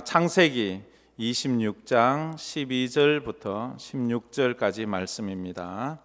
창세기 26장 12절부터 16절까지 말씀입니다.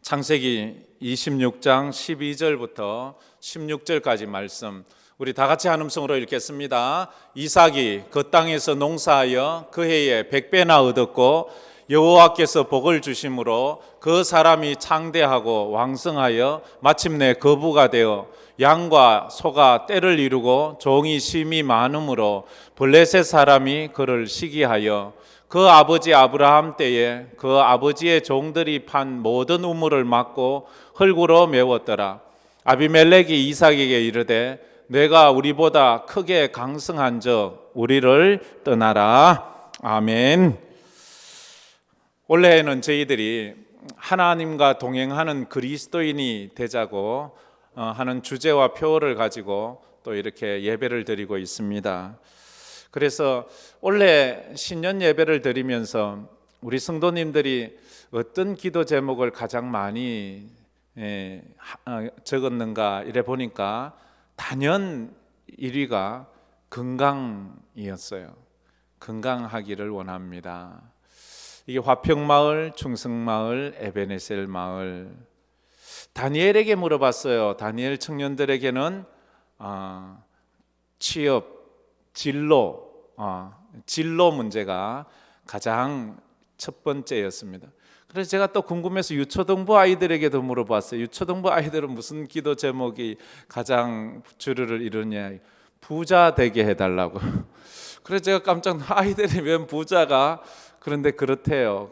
창세기 26장 12절부터 16절까지 말씀, 우리 다 같이 한 음성으로 읽겠습니다. 이삭이 그 땅에서 농사하여 그 해에 100배나 얻었고 여호와께서 복을 주심으로 그 사람이 창대하고 왕성하여 마침내 거부가 되어 양과 소가 떼를 이루고 종이 심이 많으므로 블레셋 사람이 그를 시기하여 그 아버지 아브라함 때에 그 아버지의 종들이 판 모든 우물을 막고 흙으로 메웠더라. 아비멜렉이 이삭에게 이르되 내가 우리보다 크게 강성한즉 우리를 떠나라. 아멘. 올해는 저희들이 하나님과 동행하는 그리스도인이 되자고 하는 주제와 표어를 가지고 또 이렇게 예배를 드리고 있습니다. 그래서 올해 신년 예배를 드리면서 우리 성도님들이 어떤 기도 제목을 가장 많이 적었는가 이래 보니까 단연 1위가 건강이었어요. 건강하기를 원합니다. 이게 화평마을, 충성마을, 에베네셀 마을. 다니엘에게 물어봤어요. 다니엘 청년들에게는 취업, 진로 문제가 가장 첫 번째였습니다. 그래서 제가 또 궁금해서 유초등부 아이들에게도 물어봤어요. 유초등부 아이들은 무슨 기도 제목이 가장 주류를 이루냐? 부자 되게 해달라고. 그래서 제가 깜짝 놀랐어요. 아이들이 웬 부자가? 그런데 그렇대요.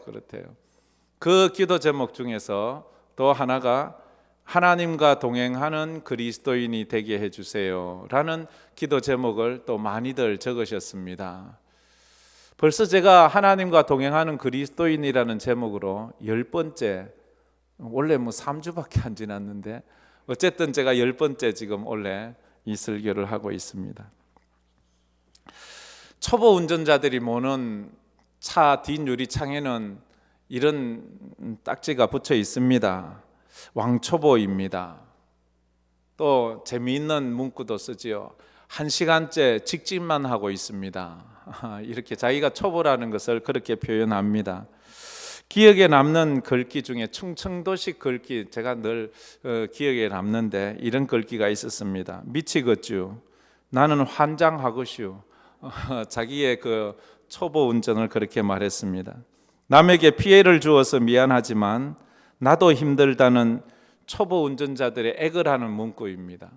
그 기도 제목 중에서 또 하나가 하나님과 동행하는 그리스도인이 되게 해주세요 라는 기도 제목을 또 많이들 적으셨습니다. 벌써 제가 하나님과 동행하는 그리스도인이라는 제목으로 10번째, 원래 3주밖에 안 지났는데 어쨌든 제가 10번째 지금 원래 이 설교를 하고 있습니다. 초보 운전자들이 모는 차 뒷유리창에는 이런 딱지가 붙여 있습니다. 왕초보입니다. 또 재미있는 문구도 쓰지요. 1시간째 직진만 하고 있습니다. 이렇게 자기가 초보라는 것을 그렇게 표현합니다. 기억에 남는 글귀 중에 충청도식 글귀, 제가 늘 기억에 남는데 이런 글귀가 있었습니다. 미치겠쥬. 나는 환장하겠슈. 자기의 그 초보 운전을 그렇게 말했습니다. 남에게 피해를 주어서 미안하지만 나도 힘들다는 초보 운전자들의 액을 하는 문구입니다.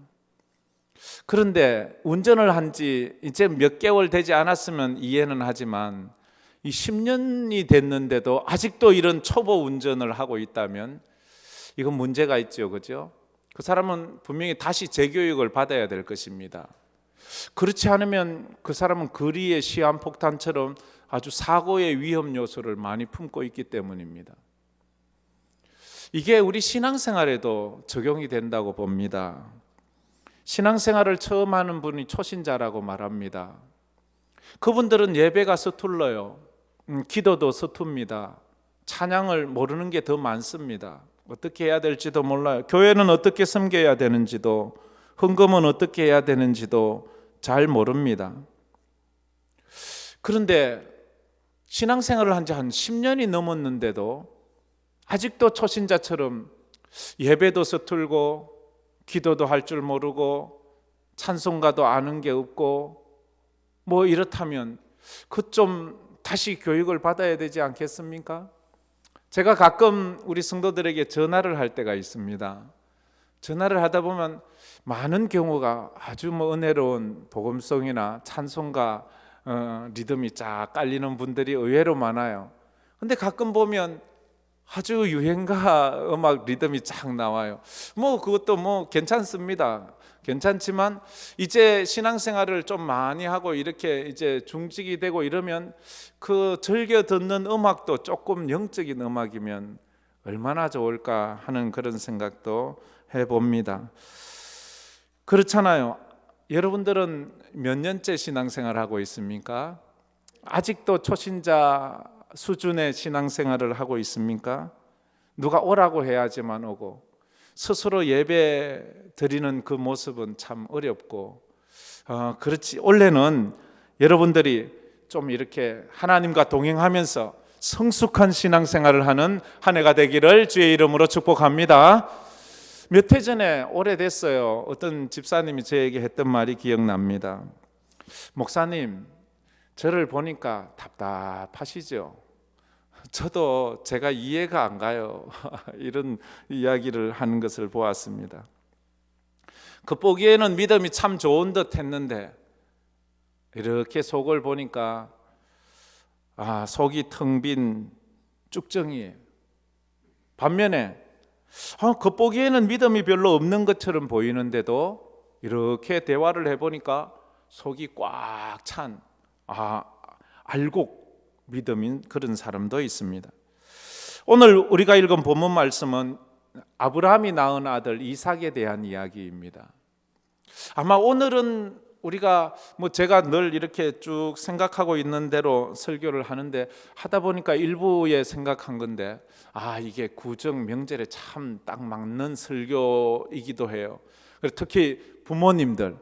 그런데 운전을 한 지 이제 몇 개월 되지 않았으면 이해는 하지만 이 10년이 됐는데도 아직도 이런 초보 운전을 하고 있다면 이건 문제가 있죠, 그죠? 그 사람은 분명히 다시 재교육을 받아야 될 것입니다. 그렇지 않으면 그 사람은 거리의 시한폭탄처럼 아주 사고의 위험 요소를 많이 품고 있기 때문입니다. 이게 우리 신앙생활에도 적용이 된다고 봅니다. 신앙생활을 처음 하는 분이 초신자라고 말합니다. 그분들은 예배가 서툴러요. 기도도 서툽니다. 찬양을 모르는 게 더 많습니다. 어떻게 해야 될지도 몰라요. 교회는 어떻게 섬겨야 되는지도, 헌금은 어떻게 해야 되는지도 잘 모릅니다. 그런데 신앙생활을 한 지 한 10년이 넘었는데도 아직도 초신자처럼 예배도 서툴고 기도도 할 줄 모르고 찬송가도 아는 게 없고 뭐 이렇다면 그 좀 다시 교육을 받아야 되지 않겠습니까? 제가 가끔 우리 성도들에게 전화를 할 때가 있습니다. 전화를 하다 보면 많은 경우가 아주 은혜로운 복음송이나 찬송가 리듬이 쫙 깔리는 분들이 의외로 많아요. 근데 가끔 보면 아주 유행가 음악 리듬이 쫙 나와요. 그것도 괜찮습니다. 괜찮지만 이제 신앙생활을 좀 많이 하고 이렇게 이제 중직이 되고 이러면 그 즐겨 듣는 음악도 조금 영적인 음악이면 얼마나 좋을까 하는 그런 생각도 해봅니다. 그렇잖아요. 여러분들은 몇 년째 신앙생활을 하고 있습니까? 아직도 초신자 수준의 신앙생활을 하고 있습니까? 누가 오라고 해야지만 오고 스스로 예배 드리는 그 모습은 참 어렵고, 그렇지 원래는 여러분들이 좀 이렇게 하나님과 동행하면서 성숙한 신앙생활을 하는 한 해가 되기를 주의 이름으로 축복합니다. 몇 해 전에, 오래됐어요, 어떤 집사님이 저에게 했던 말이 기억납니다. 목사님, 저를 보니까 답답하시죠? 저도 제가 이해가 안 가요. 이런 이야기를 하는 것을 보았습니다. 겉보기에는 믿음이 참 좋은 듯 했는데 이렇게 속을 보니까 속이 텅 빈 쭉정이에요. 반면에 겉보기에는 믿음이 별로 없는 것처럼 보이는데도 이렇게 대화를 해보니까 속이 꽉 찬 알곡 믿음인 그런 사람도 있습니다. 오늘 우리가 읽은 본문 말씀은 아브라함이 낳은 아들 이삭에 대한 이야기입니다. 아마 오늘은 우리가 제가 늘 이렇게 쭉 생각하고 있는 대로 설교를 하는데, 하다 보니까 일부에 생각한 건데 이게 구정 명절에 참 딱 맞는 설교이기도 해요. 특히 부모님들,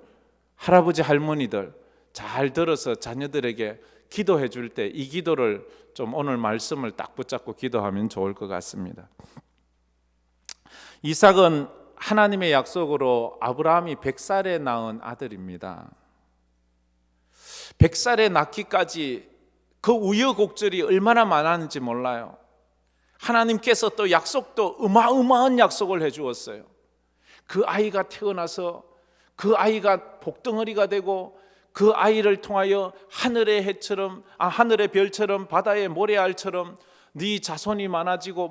할아버지 할머니들 잘 들어서 자녀들에게 기도해 줄 때 이 기도를 좀 오늘 말씀을 딱 붙잡고 기도하면 좋을 것 같습니다. 이삭은 하나님의 약속으로 아브라함이 100살에 낳은 아들입니다. 100살에 낳기까지 그 우여곡절이 얼마나 많았는지 몰라요. 하나님께서 또 약속도 어마어마한 약속을 해주었어요. 그 아이가 태어나서 그 아이가 복덩어리가 되고 그 아이를 통하여 하늘의 해처럼 하늘의 별처럼 바다의 모래알처럼 네 자손이 많아지고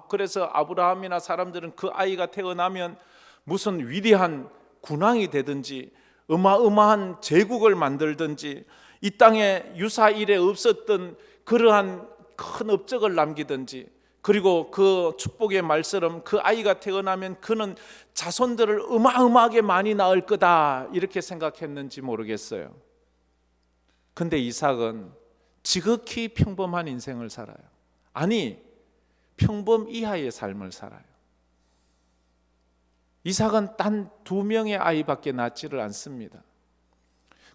그래서 아브라함이나 사람들은 그 아이가 태어나면 무슨 위대한 군왕이 되든지 어마어마한 제국을 만들든지 이 땅에 유사 이래 없었던 그러한 큰 업적을 남기든지, 그리고 그 축복의 말처럼 그 아이가 태어나면 그는 자손들을 어마어마하게 많이 낳을 거다, 이렇게 생각했는지 모르겠어요. 근데 이삭은 지극히 평범한 인생을 살아요. 평범 이하의 삶을 살아요. 이삭은 단 2명의 아이밖에 낳지를 않습니다.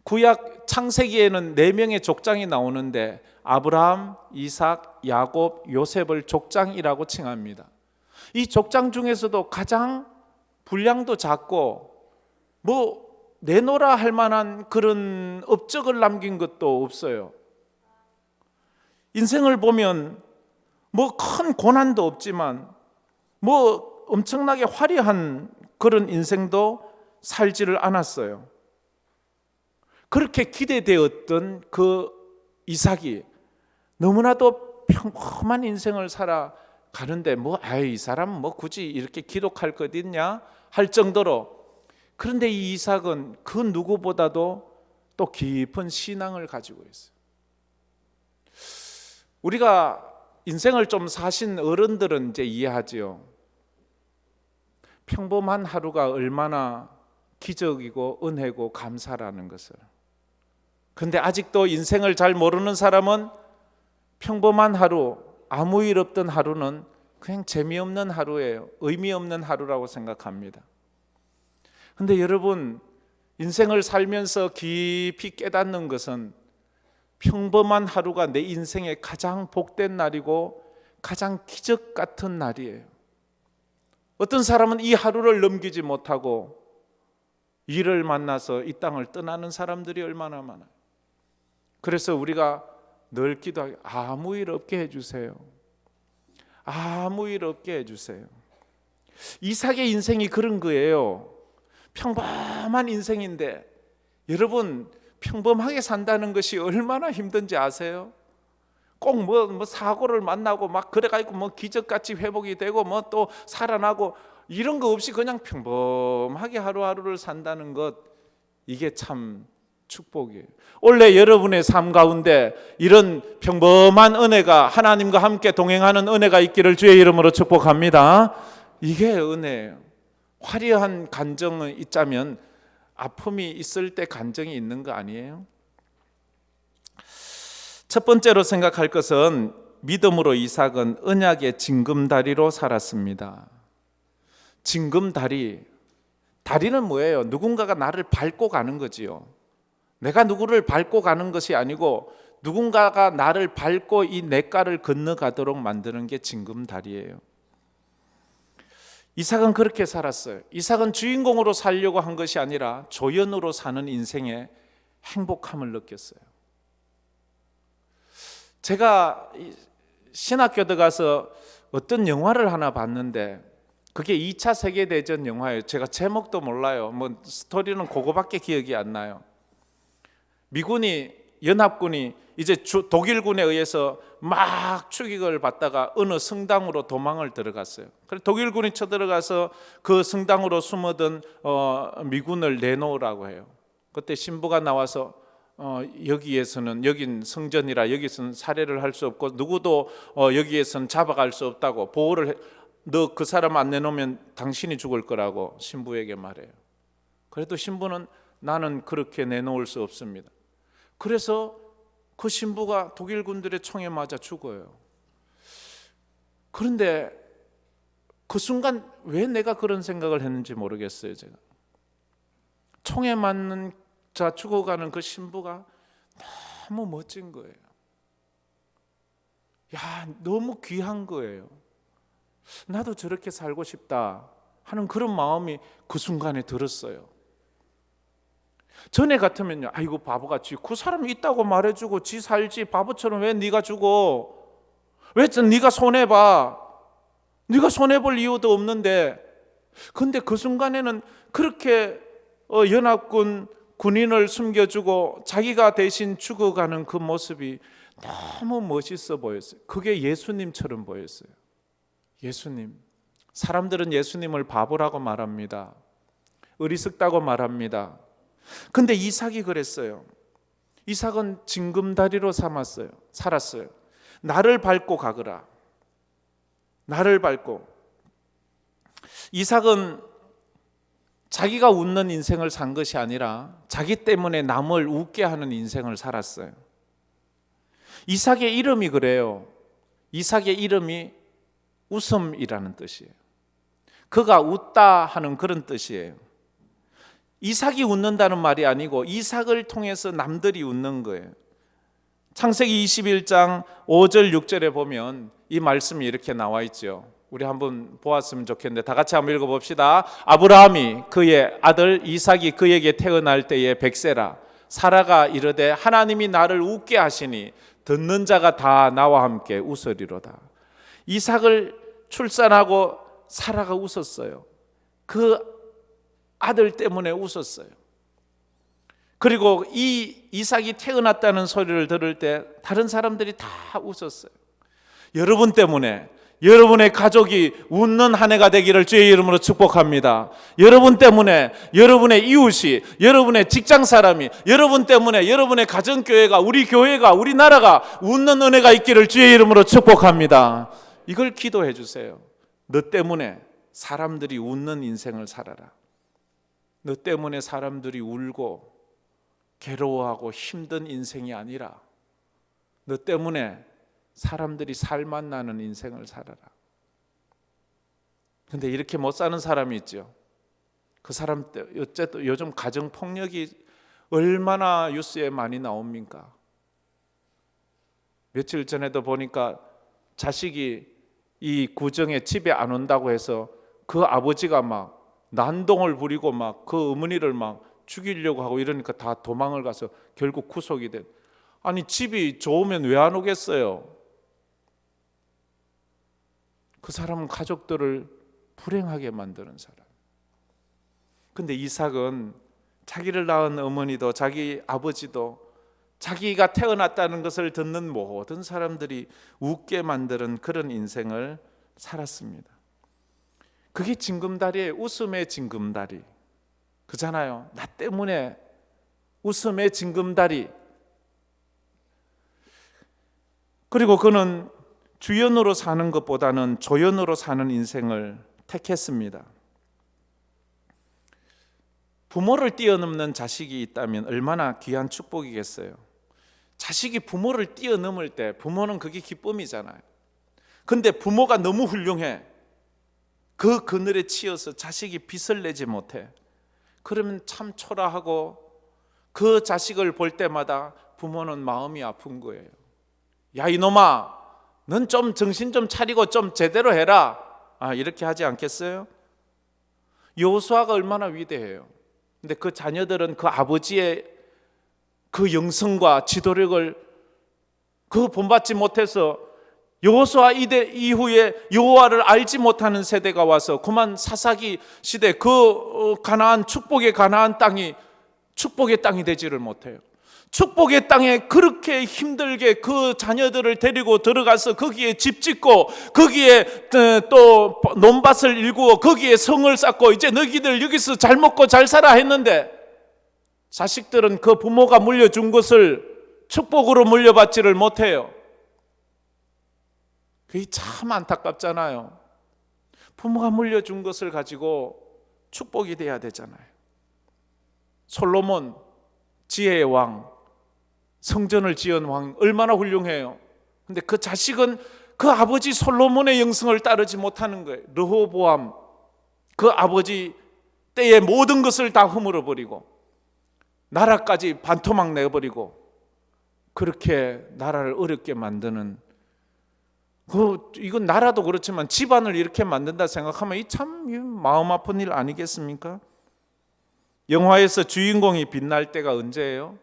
구약 창세기에는 4명의 족장이 나오는데 아브라함, 이삭, 야곱, 요셉을 족장이라고 칭합니다. 이 족장 중에서도 가장 분량도 작고 내놓으라 할 만한 그런 업적을 남긴 것도 없어요. 인생을 보면 큰 고난도 없지만 엄청나게 화려한 그런 인생도 살지를 않았어요. 그렇게 기대되었던 그 이삭이 너무나도 평범한 인생을 살아가는데 이 사람 굳이 이렇게 기록할 것 있냐 할 정도로, 그런데 이 이삭은 그 누구보다도 또 깊은 신앙을 가지고 있어요. 우리가 인생을 좀 사신 어른들은 이제 이해하지요. 평범한 하루가 얼마나 기적이고 은혜고 감사라는 것을. 근데 아직도 인생을 잘 모르는 사람은 평범한 하루, 아무 일 없던 하루는 그냥 재미없는 하루예요. 의미 없는 하루라고 생각합니다. 근데 여러분, 인생을 살면서 깊이 깨닫는 것은 평범한 하루가 내 인생의 가장 복된 날이고 가장 기적 같은 날이에요. 어떤 사람은 이 하루를 넘기지 못하고 일을 만나서 이 땅을 떠나는 사람들이 얼마나 많아요. 그래서 우리가 늘 기도하기, 아무 일 없게 해주세요. 아무 일 없게 해주세요. 이삭의 인생이 그런 거예요. 평범한 인생인데, 여러분, 평범하게 산다는 것이 얼마나 힘든지 아세요? 꼭 사고를 만나고 그래가지고 기적같이 회복이 되고 또 살아나고 이런 거 없이 그냥 평범하게 하루하루를 산다는 것, 이게 참 축복이에요. 원래 여러분의 삶 가운데 이런 평범한 은혜가, 하나님과 함께 동행하는 은혜가 있기를 주의 이름으로 축복합니다. 이게 은혜예요. 화려한 간정이 있자면 아픔이 있을 때 간정이 있는 거 아니에요? 첫 번째로 생각할 것은 믿음으로 이삭은 언약의 징검다리로 살았습니다. 징금다리. 다리는 뭐예요? 누군가가 나를 밟고 가는 거지요. 내가 누구를 밟고 가는 것이 아니고 누군가가 나를 밟고 이 냇가를 건너가도록 만드는 게 징금다리예요. 이삭은 그렇게 살았어요. 이삭은 주인공으로 살려고 한 것이 아니라 조연으로 사는 인생의 행복함을 느꼈어요. 제가 신학교 들어가서 어떤 영화를 하나 봤는데 그게 2차 세계대전 영화예요. 제가 제목도 몰라요. 뭐 스토리는 그거밖에 기억이 안 나요. 연합군이 이제 독일군에 의해서 막 추격을 받다가 어느 성당으로 도망을 들어갔어요. 그래서 독일군이 쳐들어가서 그 성당으로 숨어든 미군을 내놓으라고 해요. 그때 신부가 나와서 여긴 성전이라 여기서는 살해를 할 수 없고 누구도 여기에서는 잡아갈 수 없다고 너 그 사람 안 내놓으면 당신이 죽을 거라고 신부에게 말해요. 그래도 신부는 나는 그렇게 내놓을 수 없습니다. 그래서 그 신부가 독일 군들의 총에 맞아 죽어요. 그런데 그 순간 왜 내가 그런 생각을 했는지 모르겠어요. 제가 총에 맞는 자 죽어가는 그 신부가 너무 멋진 거예요. 야, 너무 귀한 거예요. 나도 저렇게 살고 싶다 하는 그런 마음이 그 순간에 들었어요. 전에 같으면요, 아이고 바보같이 그 사람이 있다고 말해주고 지 살지 바보처럼 왜 네가 죽어? 왜 네가 손해봐? 네가 손해볼 이유도 없는데. 근데 그 순간에는 그렇게 연합군 군인을 숨겨주고 자기가 대신 죽어가는 그 모습이 너무 멋있어 보였어요. 그게 예수님처럼 보였어요. 예수님. 사람들은 예수님을 바보라고 말합니다. 어리석다고 말합니다. 근데 이삭이 그랬어요. 이삭은 징금다리로 살았어요. 나를 밟고 가거라. 나를 밟고. 이삭은 자기가 웃는 인생을 산 것이 아니라 자기 때문에 남을 웃게 하는 인생을 살았어요. 이삭의 이름이 그래요. 이삭의 이름이 웃음이라는 뜻이에요. 그가 웃다 하는 그런 뜻이에요. 이삭이 웃는다는 말이 아니고 이삭을 통해서 남들이 웃는 거예요. 창세기 21장 5절 6절에 보면 이 말씀이 이렇게 나와 있죠. 우리 한번 보았으면 좋겠는데 다 같이 한번 읽어봅시다. 아브라함이 그의 아들 이삭이 그에게 태어날 때에 백세라 사라가 이르되 하나님이 나를 웃게 하시니 듣는 자가 다 나와 함께 웃으리로다. 이삭을 출산하고 사라가 웃었어요. 그 아들 때문에 웃었어요. 그리고 이 이삭이 태어났다는 소리를 들을 때 다른 사람들이 다 웃었어요. 여러분 때문에 여러분의 가족이 웃는 한 해가 되기를 주의 이름으로 축복합니다. 여러분 때문에 여러분의 이웃이, 여러분의 직장 사람이, 여러분 때문에 여러분의 가정교회가, 우리 교회가, 우리나라가 웃는 은혜가 있기를 주의 이름으로 축복합니다. 이걸 기도해 주세요. 너 때문에 사람들이 웃는 인생을 살아라. 너 때문에 사람들이 울고 괴로워하고 힘든 인생이 아니라 너 때문에 사람들이 살만 나는 인생을 살아라. 근데 이렇게 못 사는 사람이 있죠. 그 사람 때 어쨌든 요즘 가정폭력이 얼마나 뉴스에 많이 나옵니까? 며칠 전에도 보니까 자식이 이 구정에 집에 안 온다고 해서 그 아버지가 막 난동을 부리고 막 그 어머니를 막 죽이려고 하고 이러니까 다 도망을 가서 결국 구속이 된. 아니 집이 좋으면 왜 안 오겠어요? 그 사람은 가족들을 불행하게 만드는 사람. 근데 이삭은 자기를 낳은 어머니도 자기 아버지도 자기가 태어났다는 것을 듣는 모든 사람들이 웃게 만드는 그런 인생을 살았습니다. 그게 징금다리의 웃음의 징금다리 그잖아요. 나 때문에 웃음의 징금다리. 그리고 그는 주연으로 사는 것보다는 조연으로 사는 인생을 택했습니다. 부모를 뛰어넘는 자식이 있다면 얼마나 귀한 축복이겠어요. 자식이 부모를 뛰어넘을 때 부모는 그게 기쁨이잖아요. 근데 부모가 너무 훌륭해. 그 그늘에 치여서 자식이 빚을 내지 못해. 그러면 참 초라하고 그 자식을 볼 때마다 부모는 마음이 아픈 거예요. 야 이놈아, 넌 좀 정신 좀 차리고 좀 제대로 해라. 이렇게 하지 않겠어요? 여호수아가 얼마나 위대해요. 근데 그 자녀들은 그 아버지의 그 영성과 지도력을 그 본받지 못해서 여호수아 이후에 여호와를 알지 못하는 세대가 와서 그만 사사기 시대 그 가나안 축복의 가나안 땅이 축복의 땅이 되지를 못해요. 축복의 땅에 그렇게 힘들게 그 자녀들을 데리고 들어가서 거기에 집 짓고 거기에 또 논밭을 일구어 거기에 성을 쌓고 이제 너희들 여기서 잘 먹고 잘 살아 했는데 자식들은 그 부모가 물려준 것을 축복으로 물려받지를 못해요. 그게 참 안타깝잖아요. 부모가 물려준 것을 가지고 축복이 돼야 되잖아요. 솔로몬 지혜의 왕, 성전을 지은 왕 얼마나 훌륭해요. 근데 그 자식은 그 아버지 솔로몬의 영성을 따르지 못하는 거예요. 르호보암 그 아버지 때의 모든 것을 다 허물어 버리고 나라까지 반토막 내버리고 그렇게 나라를 어렵게 만드는 이건 나라도 그렇지만 집안을 이렇게 만든다 생각하면 이 참 마음 아픈 일 아니겠습니까? 영화에서 주인공이 빛날 때가 언제예요?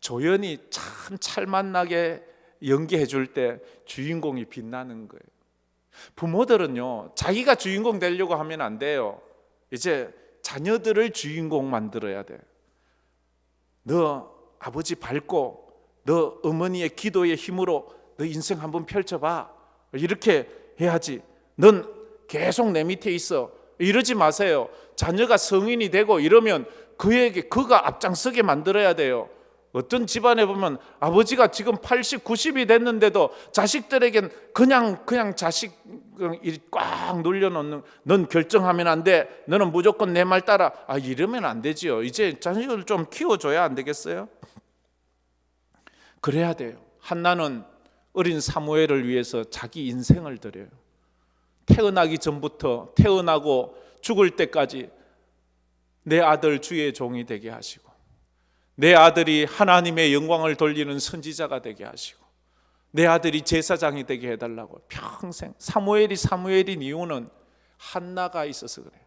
조연이 참 찰만나게 연기해 줄 때 주인공이 빛나는 거예요. 부모들은요 자기가 주인공 되려고 하면 안 돼요. 이제 자녀들을 주인공 만들어야 돼. 너 아버지 밟고 너 어머니의 기도의 힘으로 너 인생 한번 펼쳐봐. 이렇게 해야지. 넌 계속 내 밑에 있어. 이러지 마세요. 자녀가 성인이 되고 이러면 그가 앞장서게 만들어야 돼요. 어떤 집안에 보면 아버지가 지금 80, 90이 됐는데도 자식들에겐 그냥 자식 꽉 눌려놓는 넌 결정하면 안 돼. 너는 무조건 내 말 따라. 이러면 안 되지요. 이제 자식을 좀 키워줘야 안 되겠어요? 그래야 돼요. 한나는 어린 사무엘을 위해서 자기 인생을 드려요. 태어나기 전부터 태어나고 죽을 때까지 내 아들 주의 종이 되게 하시고 내 아들이 하나님의 영광을 돌리는 선지자가 되게 하시고 내 아들이 제사장이 되게 해달라고 평생. 사무엘인 이유는 한나가 있어서 그래요.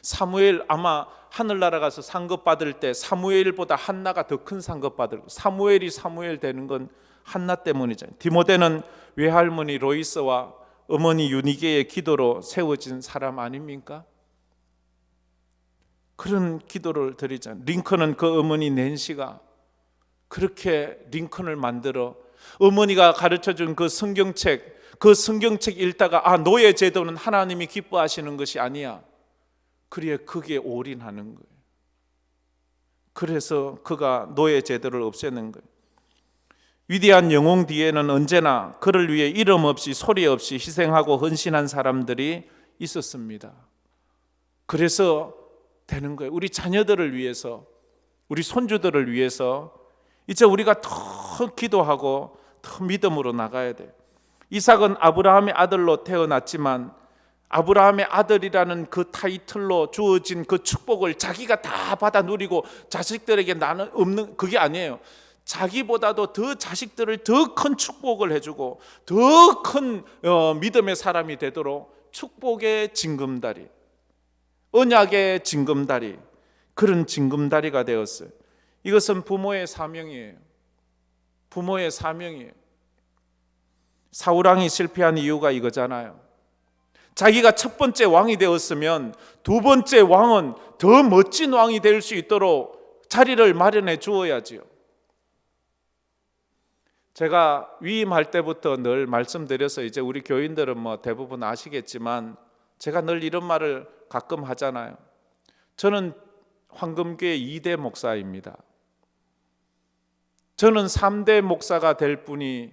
사무엘 아마 하늘나라 가서 상급 받을 때 사무엘보다 한나가 더 큰 상급 받을, 사무엘이 사무엘 되는 건 한나 때문이잖아요. 디모데는 외할머니 로이스와 어머니 유니게의 기도로 세워진 사람 아닙니까? 그런 기도를 드리잖아요. 링컨은 그 어머니 낸시가 그렇게 링컨을 만들어 어머니가 가르쳐준 그 성경책 읽다가 노예 제도는 하나님이 기뻐하시는 것이 아니야. 그래 그게 올인하는 거예요. 그래서 그가 노예 제도를 없애는 거예요. 위대한 영웅 뒤에는 언제나 그를 위해 이름 없이 소리 없이 희생하고 헌신한 사람들이 있었습니다. 그래서 되는 거예요. 우리 자녀들을 위해서, 우리 손주들을 위해서 이제 우리가 더 기도하고 더 믿음으로 나가야 돼요. 이삭은 아브라함의 아들로 태어났지만 아브라함의 아들이라는 그 타이틀로 주어진 그 축복을 자기가 다 받아 누리고 자식들에게 나는 없는 그게 아니에요. 자기보다도 더 자식들을 더 큰 축복을 해주고 더 큰 믿음의 사람이 되도록 축복의 징검다리, 언약의 징검다리, 그런 징검다리가 되었어요. 이것은 부모의 사명이에요. 부모의 사명이에요. 사울왕이 실패한 이유가 이거잖아요. 자기가 첫 번째 왕이 되었으면 두 번째 왕은 더 멋진 왕이 될 수 있도록 자리를 마련해 주어야지요. 제가 위임할 때부터 늘 말씀드려서 이제 우리 교인들은 대부분 아시겠지만 제가 늘 이런 말을 가끔 하잖아요. 저는 황금교회 2대 목사입니다. 저는 3대 목사가 될 분이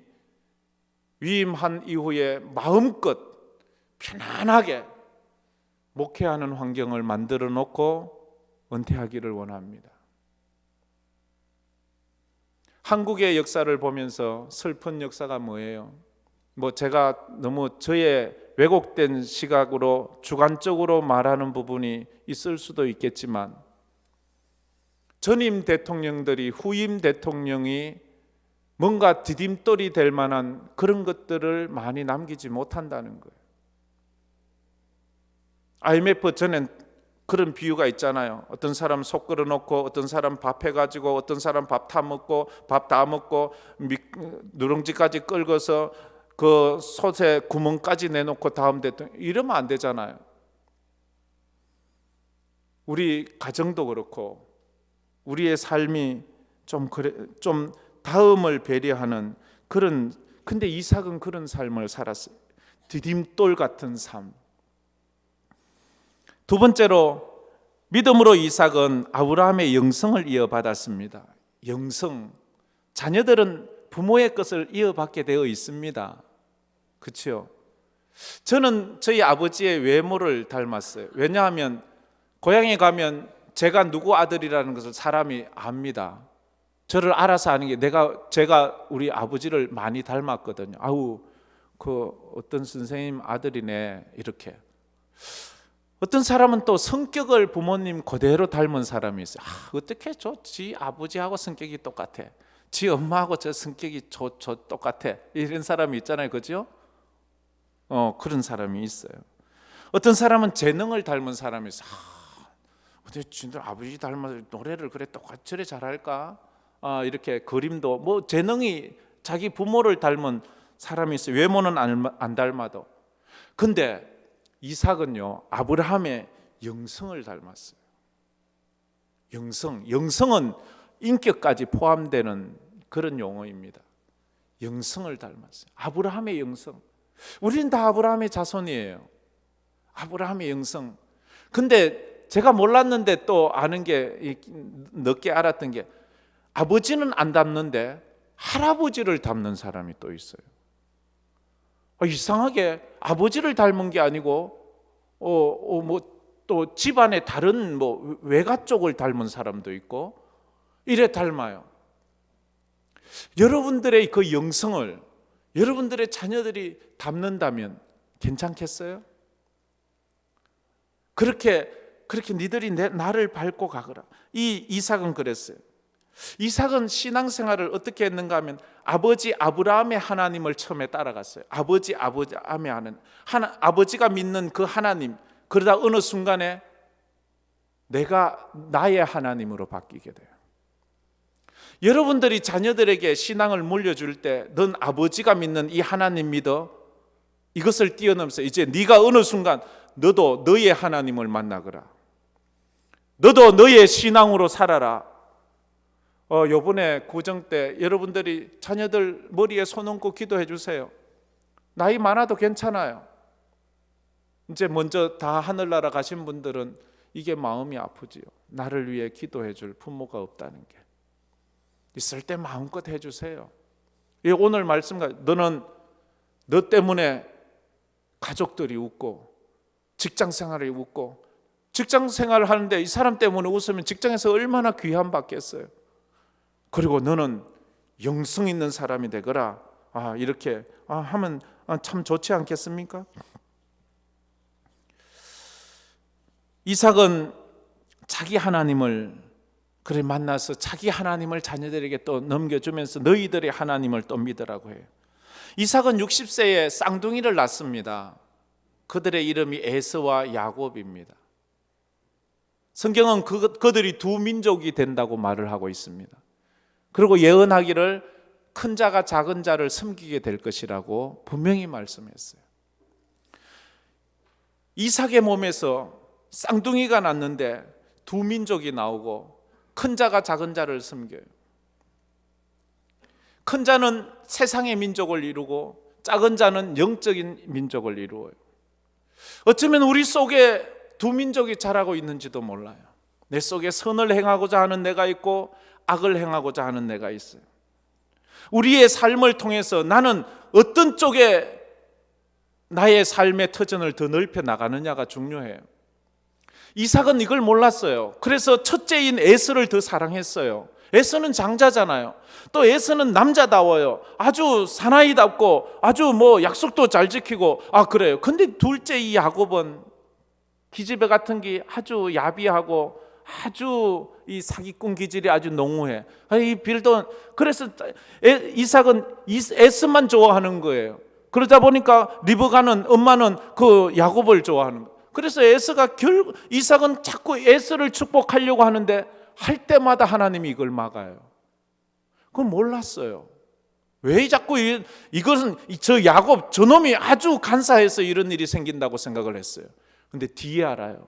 위임한 이후에 마음껏 편안하게 목회하는 환경을 만들어 놓고 은퇴하기를 원합니다. 한국의 역사를 보면서 슬픈 역사가 뭐예요? 제가 너무 저의 왜곡된 시각으로 주관적으로 말하는 부분이 있을 수도 있겠지만 전임 대통령들이 후임 대통령이 뭔가 디딤돌이 될 만한 그런 것들을 많이 남기지 못한다는 거예요. IMF 전엔 그런 비유가 있잖아요. 어떤 사람 속 끓여놓고 어떤 사람 밥 해가지고 어떤 사람 밥 다 먹고 밥 다 먹고 누룽지까지 끓여서 그 솥에 구멍까지 내놓고 다음 대통령 이러면 안 되잖아요. 우리 가정도 그렇고 우리의 삶이 좀 다음을 배려하는 그런, 근데 이삭은 그런 삶을 살았어요. 디딤돌 같은 삶. 두 번째로 믿음으로 이삭은 아브라함의 영성을 이어받았습니다. 영성. 자녀들은 부모의 것을 이어받게 되어 있습니다. 그렇죠? 저는 저희 아버지의 외모를 닮았어요. 왜냐하면 고향에 가면 제가 누구 아들이라는 것을 사람이 압니다. 저를 알아서 아는 게 제가 우리 아버지를 많이 닮았거든요. 아우, 그 어떤 선생님 아들이네 이렇게. 어떤 사람은 또 성격을 부모님 그대로 닮은 사람이 있어요. 어떻게 지 아버지하고 성격이 똑같아. 지 엄마하고 저 성격이 저 똑같아. 이런 사람이 있잖아요. 그죠? 그런 사람이 있어요. 어떤 사람은 재능을 닮은 사람이 있어요. 어떻게 진짜 아버지 닮아서 노래를 그래 똑같이 저래 잘할까? 이렇게 그림도 뭐 재능이 자기 부모를 닮은 사람이 있어요. 외모는 안 닮아도. 근데 이삭은요, 아브라함의 영성을 닮았어요. 영성은 인격까지 포함되는 그런 용어입니다. 영성을 닮았어요. 아브라함의 영성. 우리는 다 아브라함의 자손이에요. 아브라함의 영성. 근데 제가 몰랐는데 또 아는 게, 늦게 알았던 게, 아버지는 안 닮는데 할아버지를 닮는 사람이 또 있어요. 이상하게 아버지를 닮은 게 아니고 뭐 또 집안의 다른 뭐 외가 쪽을 닮은 사람도 있고 이래 닮아요. 여러분들의 그 영성을 여러분들의 자녀들이 닮는다면 괜찮겠어요? 그렇게 니들이 나를 밟고 가거라. 이 이삭은 그랬어요. 이삭은 신앙생활을 어떻게 했는가 하면 아버지 아브라함의 하나님을 처음에 따라갔어요. 아버지의 아버지가 믿는 그 하나님. 그러다 어느 순간에 내가 나의 하나님으로 바뀌게 돼요. 여러분들이 자녀들에게 신앙을 물려줄 때 넌 아버지가 믿는 이 하나님 믿어? 이것을 뛰어넘어서 이제 네가 어느 순간 너도 너의 하나님을 만나거라. 너도 너의 신앙으로 살아라. 요번에 구정 때 여러분들이 자녀들 머리에 손 얹고 기도해 주세요. 나이 많아도 괜찮아요. 이제 먼저 다 하늘나라 가신 분들은 이게 마음이 아프지요. 나를 위해 기도해 줄 부모가 없다는 게. 있을 때 마음껏 해 주세요. 오늘 말씀과 너는 너 때문에 가족들이 웃고 직장 생활이 웃고 직장 생활을 하는데 이 사람 때문에 웃으면 직장에서 얼마나 귀한 받겠어요. 그리고 너는 영성 있는 사람이 되거라. 이렇게 하면 참 좋지 않겠습니까? 이삭은 자기 하나님을 만나서 자기 하나님을 자녀들에게 또 넘겨주면서 너희들의 하나님을 또 믿으라고 해요. 이삭은 60세에 쌍둥이를 낳습니다. 그들의 이름이 에서와 야곱입니다. 성경은 그들이 두 민족이 된다고 말을 하고 있습니다. 그리고 예언하기를 큰 자가 작은 자를 섬기게 될 것이라고 분명히 말씀했어요. 이삭의 몸에서 쌍둥이가 났는데 두 민족이 나오고 큰 자가 작은 자를 섬겨요. 큰 자는 세상의 민족을 이루고 작은 자는 영적인 민족을 이루어요. 어쩌면 우리 속에 두 민족이 자라고 있는지도 몰라요. 내 속에 선을 행하고자 하는 내가 있고 악을 행하고자 하는 내가 있어요. 우리의 삶을 통해서 나는 어떤 쪽에 나의 삶의 터전을 더 넓혀 나가느냐가 중요해요. 이삭은 이걸 몰랐어요. 그래서 첫째인 에서를 더 사랑했어요. 에서는 장자잖아요. 또 에서는 남자다워요. 아주 사나이답고 아주 약속도 잘 지키고 그래요. 근데 둘째 이 야곱은 기집애 같은 게 아주 야비하고 아주 이 사기꾼 기질이 아주 농후해. 이 빌던 그래서 이삭은 에서만 좋아하는 거예요. 그러다 보니까 리브가는 엄마는 그 야곱을 좋아하는 거예요. 그래서 에서가 이삭은 자꾸 에서를 축복하려고 하는데 할 때마다 하나님이 이걸 막아요. 그건 몰랐어요. 왜 자꾸 이것은 저 야곱 저놈이 아주 간사해서 이런 일이 생긴다고 생각을 했어요. 근데 뒤에 알아요.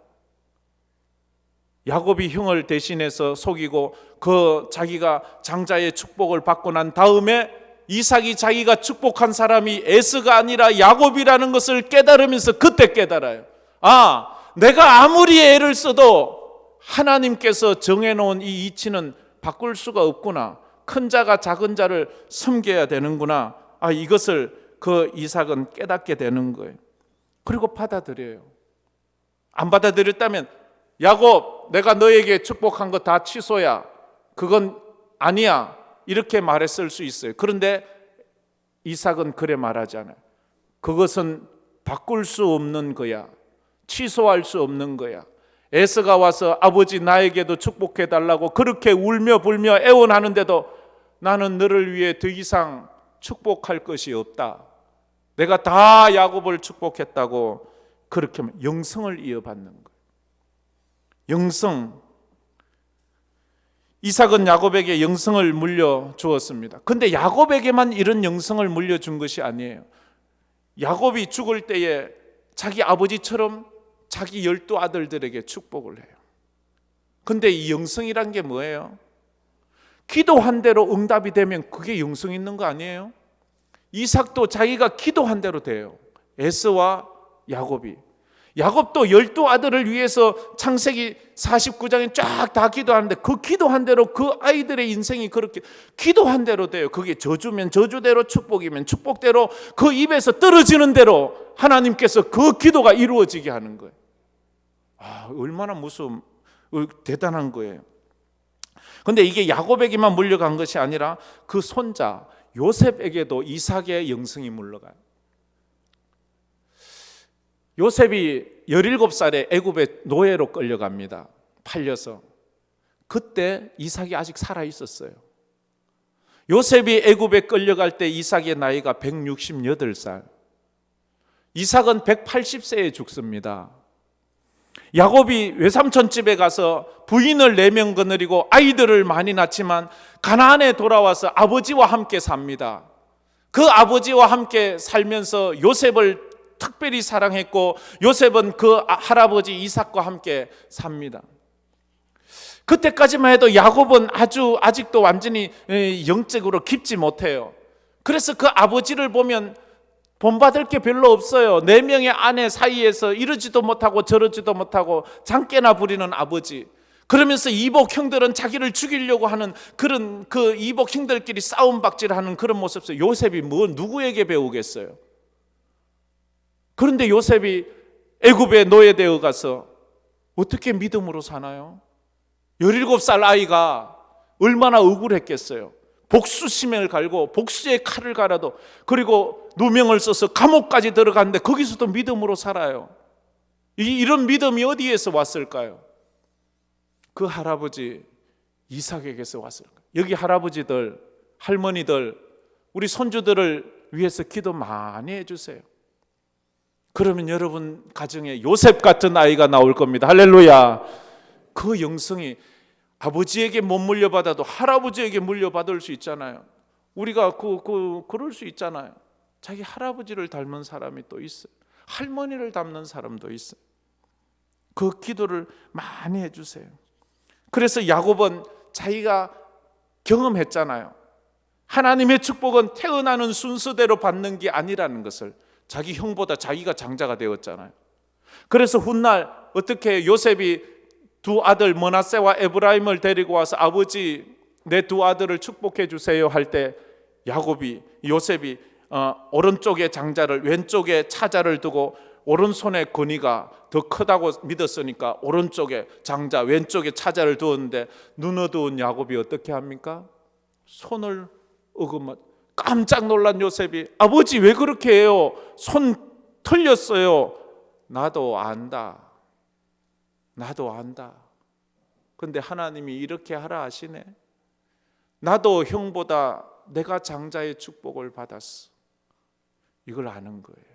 야곱이 형을 대신해서 속이고 그 자기가 장자의 축복을 받고 난 다음에 이삭이 자기가 축복한 사람이 에서가 아니라 야곱이라는 것을 깨달으면서 그때 깨달아요. 내가 아무리 애를 써도 하나님께서 정해놓은 이 이치는 바꿀 수가 없구나. 큰 자가 작은 자를 섬겨야 되는구나. 이것을 그 이삭은 깨닫게 되는 거예요. 그리고 받아들여요. 안 받아들였다면 야곱 내가 너에게 축복한 거 다 취소야. 그건 아니야. 이렇게 말했을 수 있어요. 그런데 이삭은 그래 말하지 않아요. 그것은 바꿀 수 없는 거야. 취소할 수 없는 거야. 에서가 와서 아버지 나에게도 축복해 달라고 그렇게 울며 불며 애원하는데도 나는 너를 위해 더 이상 축복할 것이 없다. 내가 다 야곱을 축복했다고 그렇게 하면 영성을 이어받는 거예요. 영성. 이삭은 야곱에게 영성을 물려주었습니다. 근데 야곱에게만 이런 영성을 물려준 것이 아니에요. 야곱이 죽을 때에 자기 아버지처럼 자기 12 아들들에게 축복을 해요. 근데 이 영성이란 게 뭐예요? 기도한 대로 응답이 되면 그게 영성 있는 거 아니에요? 이삭도 자기가 기도한 대로 돼요. 에서와 야곱도 12 아들을 위해서 창세기 49장에 쫙 다 기도하는데 그 기도한 대로 그 아이들의 인생이 그렇게 기도한 대로 돼요. 그게 저주면 저주대로 축복이면 축복대로 그 입에서 떨어지는 대로 하나님께서 그 기도가 이루어지게 하는 거예요. 얼마나 대단한 거예요. 근데 이게 야곱에게만 물려간 것이 아니라 그 손자 요셉에게도 이삭의 영성이 물러가요. 요셉이 17살에 애굽의 노예로 끌려갑니다. 팔려서. 그때 이삭이 아직 살아 있었어요. 요셉이 애굽에 끌려갈 때 이삭의 나이가 168살. 이삭은 180세에 죽습니다. 야곱이 외삼촌 집에 가서 부인을 4명 거느리고 아이들을 많이 낳지만 가나안에 돌아와서 아버지와 함께 삽니다. 그 아버지와 함께 살면서 요셉을 특별히 사랑했고 요셉은 그 할아버지 이삭과 함께 삽니다. 그때까지만 해도 야곱은 아직도 완전히 영적으로 깊지 못해요. 그래서 그 아버지를 보면 본받을 게 별로 없어요. 4명의 아내 사이에서 이러지도 못하고 저러지도 못하고 장깨나 부리는 아버지. 그러면서 이복 형들은 자기를 죽이려고 하는 그런 그 이복 형들끼리 싸움박질하는 그런 모습에서 요셉이 누구에게 배우겠어요? 그런데 요셉이 애굽에 노예되어 가서 어떻게 믿음으로 사나요? 17살 아이가 얼마나 억울했겠어요. 복수심을 갈고 복수의 칼을 갈아도 그리고 누명을 써서 감옥까지 들어갔는데 거기서도 믿음으로 살아요. 이런 믿음이 어디에서 왔을까요? 그 할아버지 이삭에게서 왔을까요? 여기 할아버지들, 할머니들, 우리 손주들을 위해서 기도 많이 해주세요. 그러면 여러분 가정에 요셉 같은 아이가 나올 겁니다. 할렐루야. 그 영성이 아버지에게 못 물려받아도 할아버지에게 물려받을 수 있잖아요. 우리가 그럴 수 있잖아요. 자기 할아버지를 닮은 사람이 또 있어요. 할머니를 닮는 사람도 있어요. 그 기도를 많이 해주세요. 그래서 야곱은 자기가 경험했잖아요. 하나님의 축복은 태어나는 순서대로 받는 게 아니라는 것을. 자기 형보다 자기가 장자가 되었잖아요. 그래서 훗날 어떻게 요셉이 2 아들 므낫세와 에브라임을 데리고 와서 아버지 내 2 아들을 축복해 주세요 할 때 요셉이 오른쪽에 장자를 왼쪽에 차자를 두고 오른손에 건이가 더 크다고 믿었으니까 오른쪽에 장자, 왼쪽에 차자를 두었는데 눈 어두운 야곱이 어떻게 합니까? 손을 어금어 깜짝 놀란 요셉이 아버지 왜 그렇게 해요? 손 틀렸어요. 나도 안다. 근데 하나님이 이렇게 하라 하시네. 나도 형보다 내가 장자의 축복을 받았어. 이걸 아는 거예요.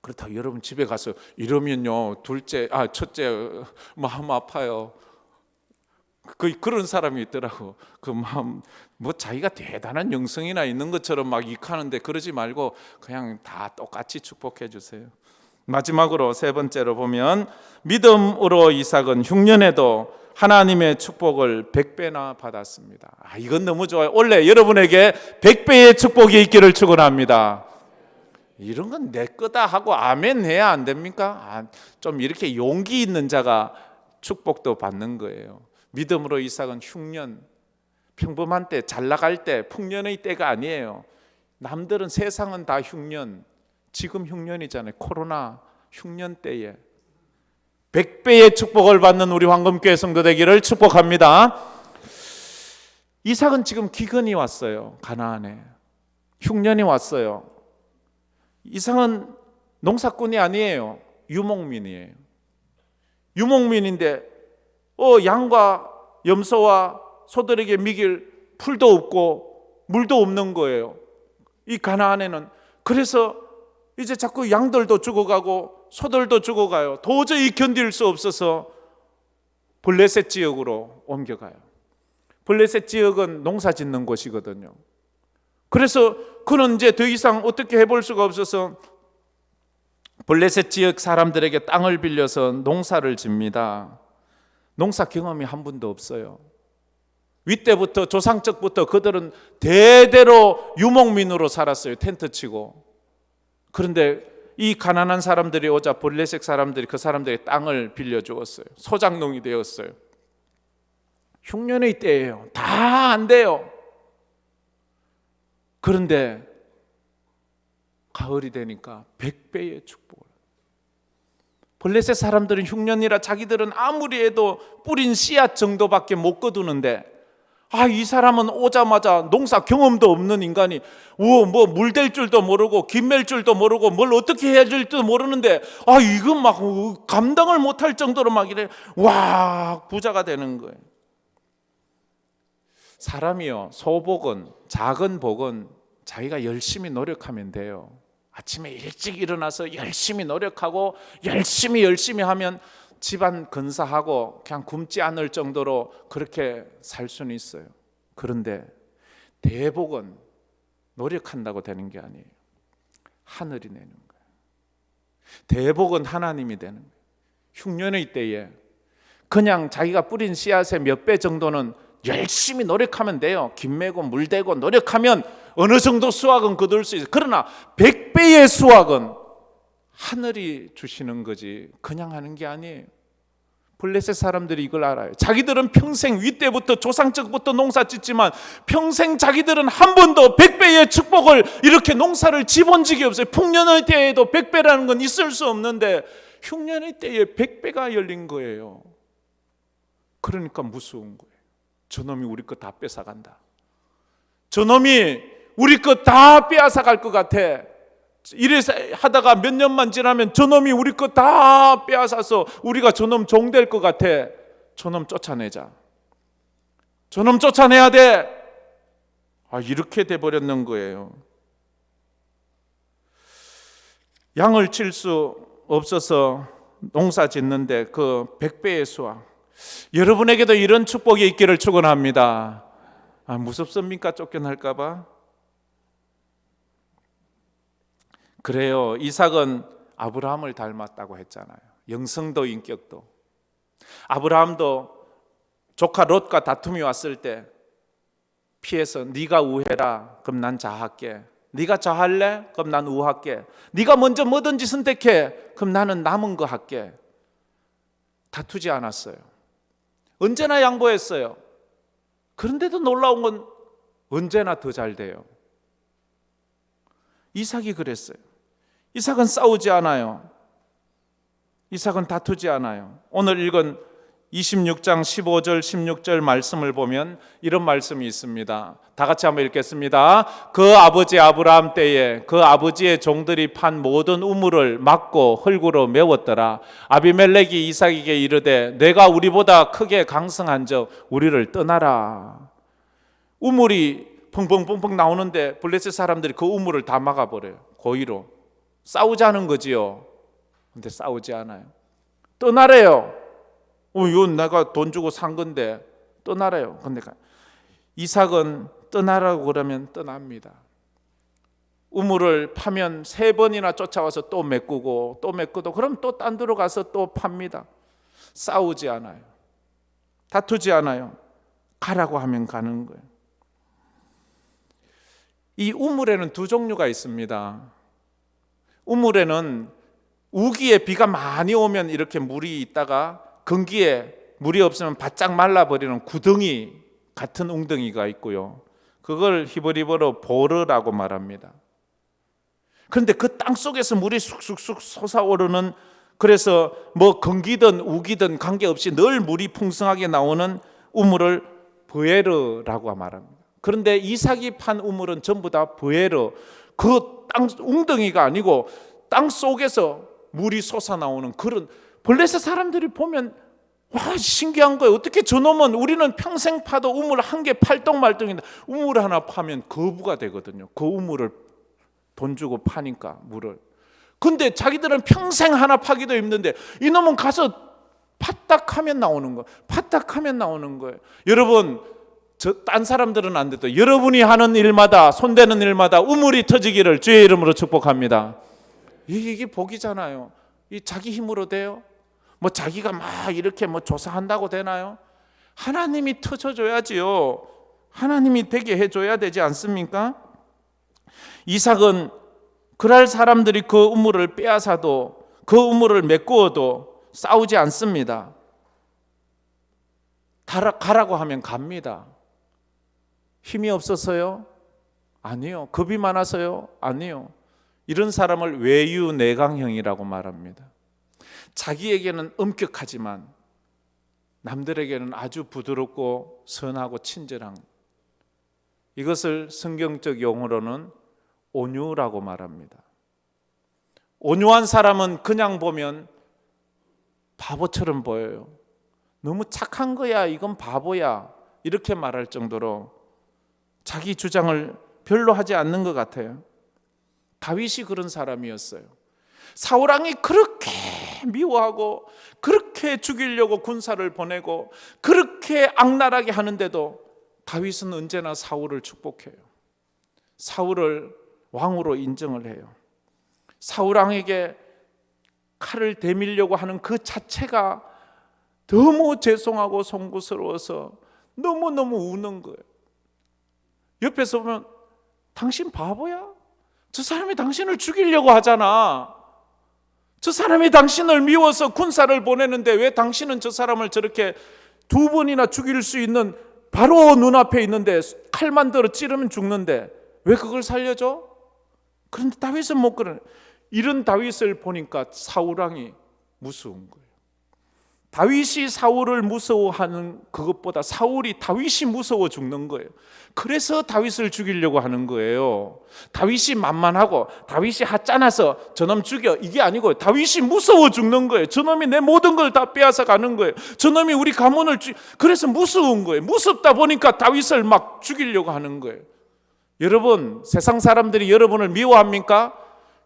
그렇다고 여러분 집에 가서 이러면요 첫째 마음 아파요. 그런 사람이 있더라고. 그 마음 자기가 대단한 영성이나 있는 것처럼 막 익하는데 그러지 말고 그냥 다 똑같이 축복해 주세요. 마지막으로 세 번째로 보면 믿음으로 이삭은 흉년에도 하나님의 축복을 100배나 받았습니다. 이건 너무 좋아요. 원래 여러분에게 100배의 축복이 있기를 축원합니다. 이런 건 내 거다 하고 아멘 해야 안 됩니까? 좀 이렇게 용기 있는 자가 축복도 받는 거예요. 믿음으로 이삭은 흉년, 평범한 때, 잘 나갈 때, 풍년의 때가 아니에요. 남들은 세상은 다 흉년, 지금 흉년이잖아요. 코로나 흉년 때에 100배의 축복을 받는 우리 황금교회 성도 되기를 축복합니다. 이삭은 지금 기근이 왔어요. 가나안에 흉년이 왔어요. 이삭은 농사꾼이 아니에요. 유목민이에요. 유목민인데 양과 염소와 소들에게 먹일 풀도 없고 물도 없는 거예요. 이 가나안에는. 그래서 이제 자꾸 양들도 죽어가고 소들도 죽어가요. 도저히 견딜 수 없어서 블레셋 지역으로 옮겨가요. 블레셋 지역은 농사 짓는 곳이거든요. 그래서 그는 이제 더 이상 어떻게 해볼 수가 없어서 블레셋 지역 사람들에게 땅을 빌려서 농사를 짓니다. 농사 경험이 한 번도 없어요. 윗때부터 조상적부터 그들은 대대로 유목민으로 살았어요. 텐트 치고. 그런데 이 가난한 사람들이 오자 블레셋 사람들이 그 사람들의 땅을 빌려주었어요. 소작농이 되었어요. 흉년의 때예요. 다 안 돼요. 그런데 가을이 되니까 100배의 축복을. 블레셋 사람들은 흉년이라 자기들은 아무리 해도 뿌린 씨앗 정도밖에 못 거두는데 이 사람은 오자마자 농사 경험도 없는 인간이 물댈 줄도 모르고 김맬 줄도 모르고 뭘 어떻게 해야 될지도 모르는데 이건 막 감당을 못할 정도로 막 이래 부자가 되는 거예요. 사람이요, 소복은, 작은 복은 자기가 열심히 노력하면 돼요. 아침에 일찍 일어나서 열심히 노력하고 열심히 하면 집안 근사하고 그냥 굶지 않을 정도로 그렇게 살 수는 있어요. 그런데 대복은 노력한다고 되는 게 아니에요. 하늘이 내는 거예요. 대복은 하나님이 되는 거예요. 흉년의 때에 그냥 자기가 뿌린 씨앗의 몇 배 정도는 열심히 노력하면 돼요. 김매고 물대고 노력하면 어느 정도 수확은 거둘 수 있어요. 그러나 100배의 수확은 하늘이 주시는 거지 그냥 하는 게 아니에요. 블레셋 사람들이 이걸 알아요. 자기들은 평생 윗때부터 조상적부터 농사 짓지만 평생 자기들은 한 번도 100배의 축복을 이렇게 농사를 지본 적이 없어요. 풍년의 때에도 100배라는 건 있을 수 없는데 흉년의 때에 100배가 열린 거예요. 그러니까 무서운 거예요. 저놈이 우리 거 다 뺏어간다. 저놈이 우리 거 다 빼앗아갈 것 같아. 이래서 하다가 몇 년만 지나면 저놈이 우리 거 다 빼앗아서 우리가 저놈 종 될 것 같아. 저놈 쫓아내자. 저놈 쫓아내야 돼. 이렇게 돼버렸는 거예요. 양을 칠 수 없어서 농사 짓는데 그 100배의 수확. 여러분에게도 이런 축복이 있기를 축원합니다. 무섭습니까? 쫓겨날까 봐? 그래요. 이삭은 아브라함을 닮았다고 했잖아요. 영성도 인격도. 아브라함도 조카 롯과 다툼이 왔을 때 피해서 네가 우해라. 그럼 난 자할게. 네가 자할래? 그럼 난 우할게. 네가 먼저 뭐든지 선택해. 그럼 나는 남은 거 할게. 다투지 않았어요. 언제나 양보했어요. 그런데도 놀라운 건 언제나 더 잘 돼요. 이삭이 그랬어요. 이삭은 싸우지 않아요. 이삭은 다투지 않아요. 오늘 읽은 26장 15절 16절 말씀을 보면 이런 말씀이 있습니다. 다 같이 한번 읽겠습니다. 그 아버지 아브라함 때에 그 아버지의 종들이 판 모든 우물을 막고 흙으로 메웠더라. 아비멜렉이 이삭에게 이르되 내가 우리보다 크게 강성한즉 우리를 떠나라. 우물이 펑펑펑펑 나오는데 블레셋 사람들이 그 우물을 다 막아버려요. 고의로. 싸우자는 거지요. 근데 싸우지 않아요. 떠나래요. 이건 내가 돈 주고 산 건데 떠나래요. 근데 이삭은 떠나라고 그러면 떠납니다. 우물을 파면 3번이나 쫓아와서 또 메꾸고 또 메꾸고 그럼 또 딴 데로 가서 또 팝니다. 싸우지 않아요. 다투지 않아요. 가라고 하면 가는 거예요. 이 우물에는 2 종류가 있습니다. 우물에는 우기에 비가 많이 오면 이렇게 물이 있다가 건기에 물이 없으면 바짝 말라버리는 구덩이 같은 웅덩이가 있고요. 그걸 히브리어로 보르라고 말합니다. 그런데 그 땅 속에서 물이 쑥쑥쑥 솟아오르는, 그래서 뭐 건기든 우기든 관계없이 늘 물이 풍성하게 나오는 우물을 브에르라고 말합니다. 그런데 이삭이 판 우물은 전부 다 브에르, 그 땅 웅덩이가 아니고 땅 속에서 물이 솟아나오는 그런, 블레셋 사람들이 보면 와 신기한 거예요. 어떻게 저놈은, 우리는 평생 파도 우물 한 개 팔똥말똥인데 우물 하나 파면 거부가 되거든요. 그 우물을 돈 주고 파니까 물을. 근데 자기들은 평생 하나 파기도 힘든데 이놈은 가서 파딱하면 나오는 거예요. 파딱하면 나오는 거예요. 여러분, 딴 사람들은 안 돼도 여러분이 하는 일마다, 손대는 일마다 우물이 터지기를 주의 이름으로 축복합니다. 이게 복이잖아요. 이 자기 힘으로 돼요? 뭐 자기가 막 이렇게 뭐 조사한다고 되나요? 하나님이 터져줘야지요. 하나님이 되게 해줘야 되지 않습니까? 이삭은 그럴 사람들이 그 우물을 빼앗아도, 그 우물을 메꾸어도 싸우지 않습니다. 가라고 하면 갑니다. 힘이 없어서요? 아니요. 겁이 많아서요? 아니요. 이런 사람을 외유내강형이라고 말합니다. 자기에게는 엄격하지만 남들에게는 아주 부드럽고 선하고 친절한, 이것을 성경적 용어로는 온유라고 말합니다. 온유한 사람은 그냥 보면 바보처럼 보여요. 너무 착한 거야, 이건 바보야, 이렇게 말할 정도로 자기 주장을 별로 하지 않는 것 같아요. 다윗이 그런 사람이었어요. 사울왕이 그렇게 미워하고 그렇게 죽이려고 군사를 보내고 그렇게 악랄하게 하는데도 다윗은 언제나 사울을 축복해요. 사울을 왕으로 인정을 해요. 사울왕에게 칼을 대밀려고 하는 그 자체가 너무 죄송하고 송구스러워서 너무너무 우는 거예요. 옆에서 보면 당신 바보야? 저 사람이 당신을 죽이려고 하잖아. 저 사람이 당신을 미워서 군사를 보내는데 왜 당신은 저 사람을 저렇게 2번이나 죽일 수 있는, 바로 눈앞에 있는데 칼만 들어 찌르면 죽는데 왜 그걸 살려줘? 그런데 다윗은 못 그러네. 이런 다윗을 보니까 사울왕이 무서운 거예요. 다윗이 사울을 무서워하는 그것보다 사울이 다윗이 무서워 죽는 거예요. 그래서 다윗을 죽이려고 하는 거예요. 다윗이 만만하고 다윗이 하찮아서 저놈 죽여, 이게 아니고 다윗이 무서워 죽는 거예요. 저놈이 내 모든 걸 다 빼앗아 가는 거예요. 저놈이 우리 가문을 그래서 무서운 거예요. 무섭다 보니까 다윗을 막 죽이려고 하는 거예요. 여러분, 세상 사람들이 여러분을 미워합니까?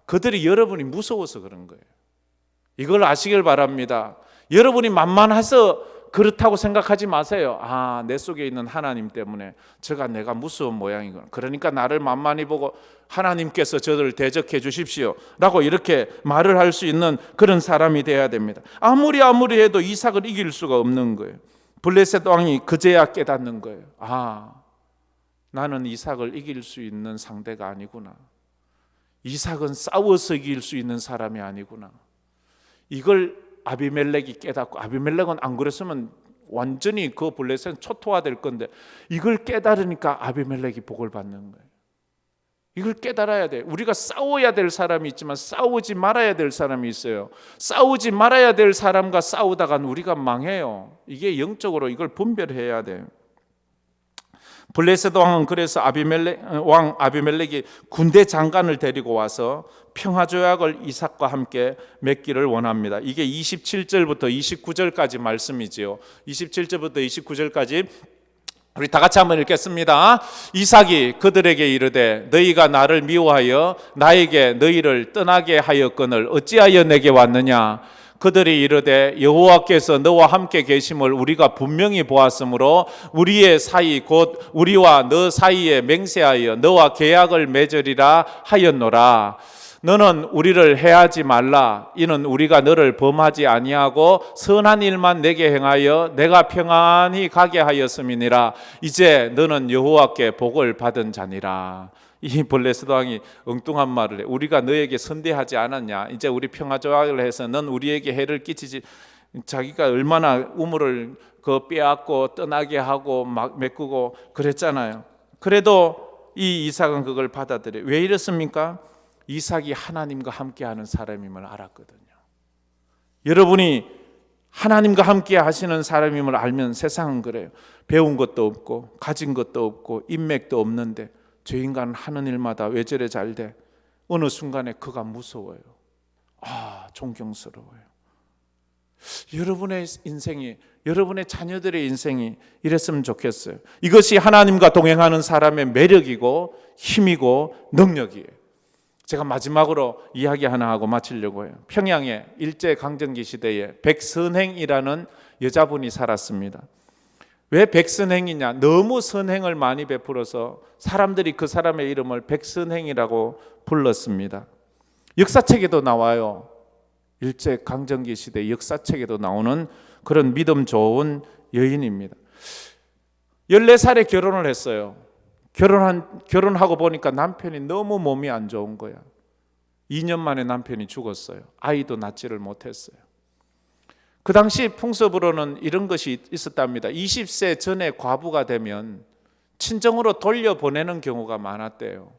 그들이 여러분이 무서워서 그런 거예요. 이걸 아시길 바랍니다. 여러분이 만만해서 그렇다고 생각하지 마세요. 아, 내 속에 있는 하나님 때문에 내가 무서운 모양이구나. 그러니까 나를 만만히 보고 하나님께서 저들을 대적해 주십시오 라고 이렇게 말을 할 수 있는 그런 사람이 되어야 됩니다. 아무리 해도 이삭을 이길 수가 없는 거예요. 블레셋 왕이 그제야 깨닫는 거예요. 아, 나는 이삭을 이길 수 있는 상대가 아니구나. 이삭은 싸워서 이길 수 있는 사람이 아니구나. 이걸 아비멜렉이 깨닫고, 아비멜렉은 안 그랬으면 완전히 그 블레셋은 초토화될 건데 이걸 깨달으니까 아비멜렉이 복을 받는 거예요. 이걸 깨달아야 돼. 우리가 싸워야 될 사람이 있지만 싸우지 말아야 될 사람이 있어요. 싸우지 말아야 될 사람과 싸우다간 우리가 망해요. 이게 영적으로 이걸 분별해야 돼. 블레셋 왕은 그래서 왕 아비멜렉이 군대 장관을 데리고 와서 평화조약을 이삭과 함께 맺기를 원합니다. 이게 27절부터 29절까지 말씀이지요. 27절부터 29절까지 우리 다 같이 한번 읽겠습니다. 이삭이 그들에게 이르되 너희가 나를 미워하여 나에게 너희를 떠나게 하였거늘 어찌하여 내게 왔느냐. 그들이 이르되 여호와께서 너와 함께 계심을 우리가 분명히 보았으므로 우리의 사이 곧 우리와 너 사이에 맹세하여 너와 계약을 맺으리라 하였노라. 너는 우리를 해하지 말라. 이는 우리가 너를 범하지 아니하고 선한 일만 내게 행하여 내가 평안히 가게 하였음이니라. 이제 너는 여호와께 복을 받은 자니라. 이 블레셋 왕이 엉뚱한 말을 해. 우리가 너에게 선대하지 않았냐. 이제 우리 평화조약을 해서 넌 우리에게 해를 끼치지. 자기가 얼마나 우물을 빼앗고 떠나게 하고 막 메꾸고 그랬잖아요. 그래도 이 이삭은 그걸 받아들여. 왜 이렇습니까? 이삭이 하나님과 함께하는 사람임을 알았거든요. 여러분이 하나님과 함께 하시는 사람임을 알면 세상은 그래요. 배운 것도 없고 가진 것도 없고 인맥도 없는데 저 인간은 하는 일마다 왜 저래 잘 돼? 어느 순간에 그가 무서워요. 존경스러워요. 여러분의 인생이, 여러분의 자녀들의 인생이 이랬으면 좋겠어요. 이것이 하나님과 동행하는 사람의 매력이고 힘이고 능력이에요. 제가 마지막으로 이야기 하나 하고 마치려고 해요. 평양에 일제강점기 시대에 백선행이라는 여자분이 살았습니다. 왜 백선행이냐? 너무 선행을 많이 베풀어서 사람들이 그 사람의 이름을 백선행이라고 불렀습니다. 역사책에도 나와요. 일제강점기 시대 역사책에도 나오는 그런 믿음 좋은 여인입니다. 14살에 결혼을 했어요. 결혼하고 보니까 남편이 너무 몸이 안 좋은 거야. 2년 만에 남편이 죽었어요. 아이도 낳지를 못했어요. 그 당시 풍습으로는 이런 것이 있었답니다. 20세 전에 과부가 되면 친정으로 돌려보내는 경우가 많았대요.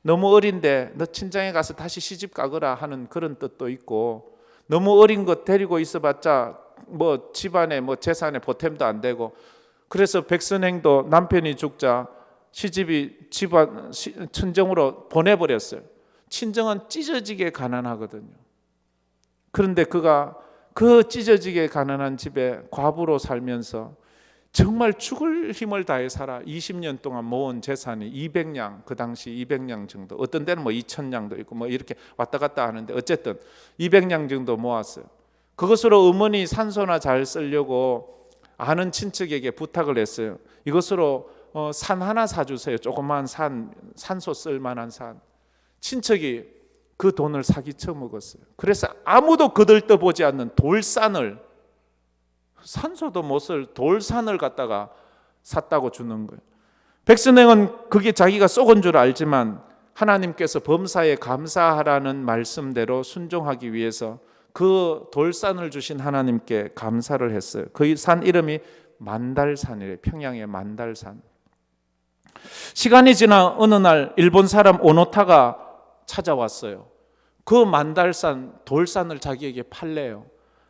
너무 어린데 너 친정에 가서 다시 시집 가거라 하는 그런 뜻도 있고, 너무 어린 것 데리고 있어봤자 뭐 집안에 뭐 재산에 보탬도 안 되고, 그래서 백선행도 남편이 죽자 시집이 집안 친정으로 보내버렸어요. 친정은 찢어지게 가난하거든요. 그런데 그가 그 찢어지게 가난한 집에 과부로 살면서 정말 죽을 힘을 다해 살아 20년 동안 모은 재산이 200냥, 그 당시 200냥 정도, 어떤 데는 뭐 2000냥도 있고 뭐 이렇게 왔다 갔다 하는데 어쨌든 200냥 정도 모았어요. 그것으로 어머니 산소나 잘 쓰려고 아는 친척에게 부탁을 했어요. 이것으로 산 하나 사주세요. 조그만 산소 쓸 만한 산. 친척이 그 돈을 사기쳐 먹었어요. 그래서 아무도 거들떠보지 않는 돌산을, 산소도 못 쓸 돌산을 갖다가 샀다고 주는 거예요. 백선행은 그게 자기가 쏘은 줄 알지만 하나님께서 범사에 감사하라는 말씀대로 순종하기 위해서 그 돌산을 주신 하나님께 감사를 했어요. 그 산 이름이 만달산이래요. 평양의 만달산. 시간이 지나 어느 날 일본 사람 오노타가 찾아왔어요. 그 만달산 돌산을 자기에게 팔래요.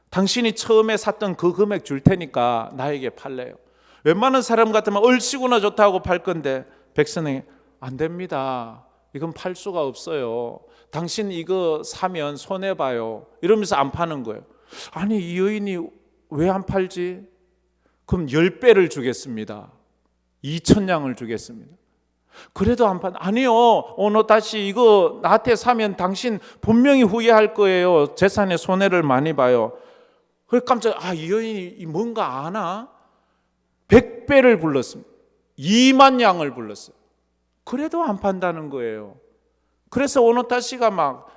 당신이 처음에 샀던 그 금액 줄 테니까 나에게 팔래요. 웬만한 사람 같으면 얼씨구나 좋다고 팔 건데 백선행이 안 됩니다. 이건 팔 수가 없어요. 당신 이거 사면 손해봐요. 이러면서 안 파는 거예요. 아니 이 여인이 왜 안 팔지? 그럼 10배를 주겠습니다. 2000냥을 주겠습니다. 그래도 안 판. 아니요, 오늘 다시 이거 나한테 사면 당신 분명히 후회할 거예요. 재산에 손해를 많이 봐요. 그래 깜짝, 이 여인이 뭔가 아나? 100배를 불렀습니다. 2만 냥을 불렀어요. 그래도 안 판다는 거예요. 그래서 오노타 씨가 막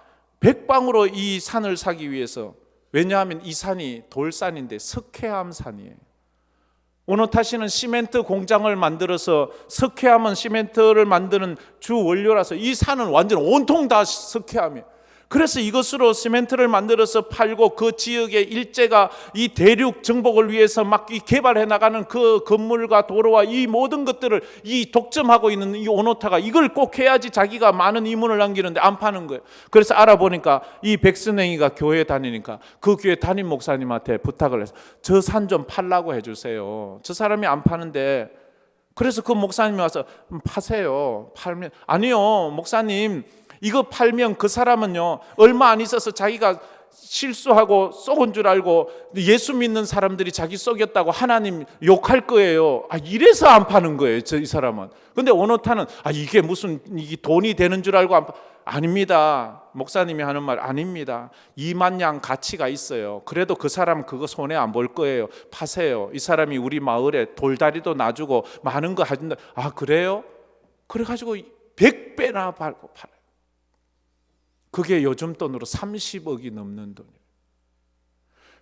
백방으로 이 산을 사기 위해서, 왜냐하면 이 산이 돌산인데 석회암 산이에요. 오노타 씨는 시멘트 공장을 만들어서, 석회암은 시멘트를 만드는 주 원료라서 이 산은 완전 온통 다 석회암이에요. 그래서 이것으로 시멘트를 만들어서 팔고 그 지역의 일제가 이 대륙 정복을 위해서 막 개발해 나가는 그 건물과 도로와 이 모든 것들을 이 독점하고 있는 이 오노타가 이걸 꼭 해야지 자기가 많은 이문을 남기는데 안 파는 거예요. 그래서 알아보니까 이 백선행이가 교회 다니니까 그 교회 담임 목사님한테 부탁을 해서 저 산 좀 팔라고 해주세요. 저 사람이 안 파는데. 그래서 그 목사님이 와서 파세요. 팔면 아니요 목사님, 이거 팔면 그 사람은요 얼마 안 있어서 자기가 실수하고 속은 줄 알고 예수 믿는 사람들이 자기 속였다고 하나님 욕할 거예요. 이래서 안 파는 거예요 이 사람은. 근데 오노타는 이게 무슨 이게 돈이 되는 줄 알고 아닙니다. 목사님이 하는 말 아닙니다. 2만 양 가치가 있어요. 그래도 그 사람 그거 손해 안 볼 거예요. 파세요. 이 사람이 우리 마을에 돌다리도 놔주고 많은 거 해준다. 그래요? 그래가지고 100배나 팔고 팔아요. 그게 요즘 돈으로 30억이 넘는 돈이에요.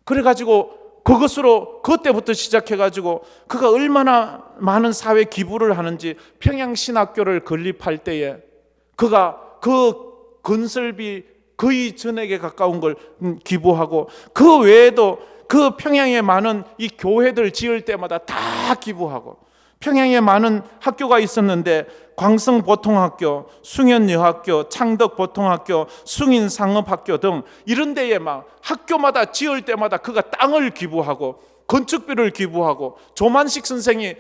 그래가지고 그것으로 그때부터 시작해가지고 그가 얼마나 많은 사회 기부를 하는지 평양신학교를 건립할 때에 그가 그 건설비 거의 전액에 가까운 걸 기부하고 그 외에도 그 평양에 많은 이 교회들 지을 때마다 다 기부하고 평양에 많은 학교가 있었는데 광성보통학교, 숭연여학교, 창덕보통학교, 숭인상업학교 등 이런 데에 막 학교마다 지을 때마다 그가 땅을 기부하고 건축비를 기부하고 조만식 선생이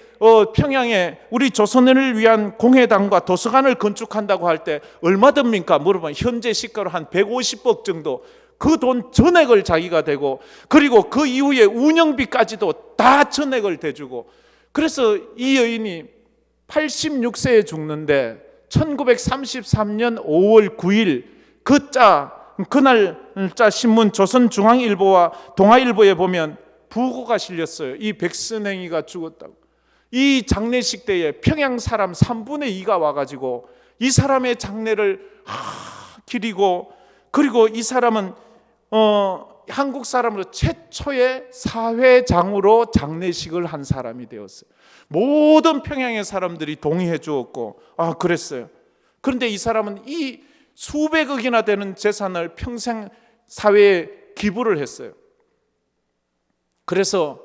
평양에 우리 조선인을 위한 공회당과 도서관을 건축한다고 할 때 얼마 듭니까? 물어보면 현재 시가로 한 150억 정도 그 돈 전액을 자기가 대고 그리고 그 이후에 운영비까지도 다 전액을 대주고 그래서 이 여인이 86세에 죽는데 1933년 5월 9일 그날 신문 조선중앙일보와 동아일보에 보면 부고가 실렸어요. 이 백선행이가 죽었다고. 이 장례식 때에 평양 사람 3분의 2가 와가지고 이 사람의 장례를 기리고 그리고 이 사람은 한국 사람으로 최초의 사회장으로 장례식을 한 사람이 되었어요. 모든 평양의 사람들이 동의해 주었고 그랬어요. 그런데 이 사람은 이 수백억이나 되는 재산을 평생 사회에 기부를 했어요. 그래서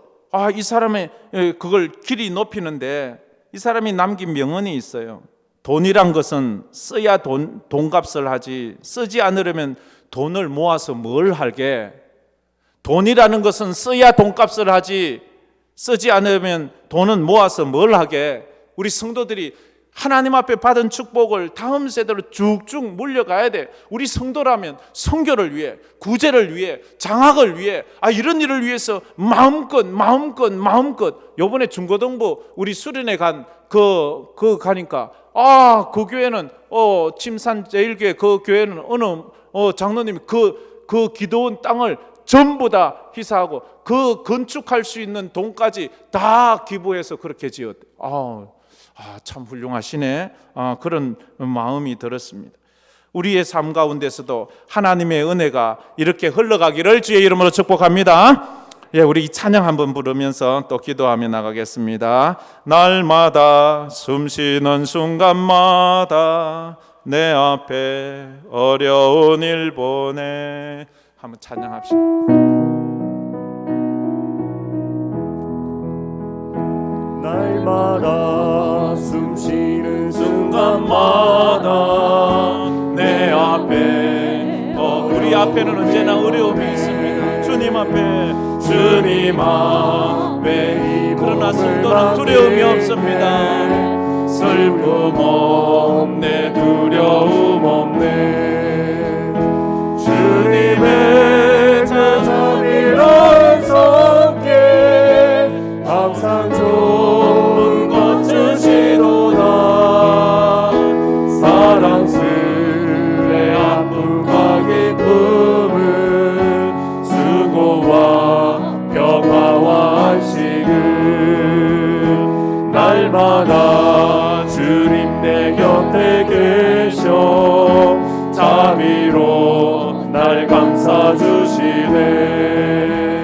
이 사람의 그걸 길이 높이는데 이 사람이 남긴 명언이 있어요. 돈이란 것은 써야 돈값을 하지 쓰지 않으려면 돈을 모아서 뭘 하게. 돈이라는 것은 써야 돈값을 하지 쓰지 않으면 돈은 모아서 뭘 하게. 우리 성도들이 하나님 앞에 받은 축복을 다음 세대로 쭉쭉 물려가야 돼. 우리 성도라면 선교를 위해, 구제를 위해, 장학을 위해, 이런 일을 위해서 마음껏 요번에 중고등부 우리 수련회 가니까 그 교회는 침산 제일교회 그 교회는 어느 장로님이 그 기도원 땅을 전부 다 희사하고 그 건축할 수 있는 돈까지 다 기부해서 그렇게 지었대. 참 훌륭하시네. 그런 마음이 들었습니다. 우리의 삶 가운데서도 하나님의 은혜가 이렇게 흘러가기를 주의 이름으로 축복합니다. 우리 이 찬양 한번 부르면서 또 기도하며 나가겠습니다. 날마다 숨쉬는 순간마다 내 앞에 어려운 일 보내. 한번 찬양합시다. 날마다 숨쉬는 순간마다 내 앞에 우리 앞에는 언제나 어려움이 있습니다. 주님 앞에 그러나 성도는 두려움이 없습니다. 슬픔 없네 두려움 없네 주님의 제자비란 성께 항상 좋은 것 주시도다 사랑스레 아픔과 기쁨은 수고와 평화와 안식을 날마다 주님 내 곁에 계셔 자비로 날 감싸 주시네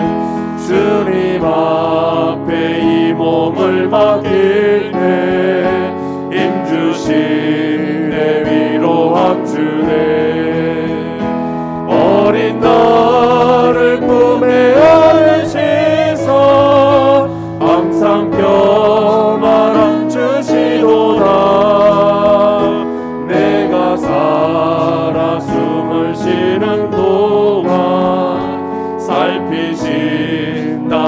주님 앞에 이 몸을 맡길 때 힘주신 내 위로 합주네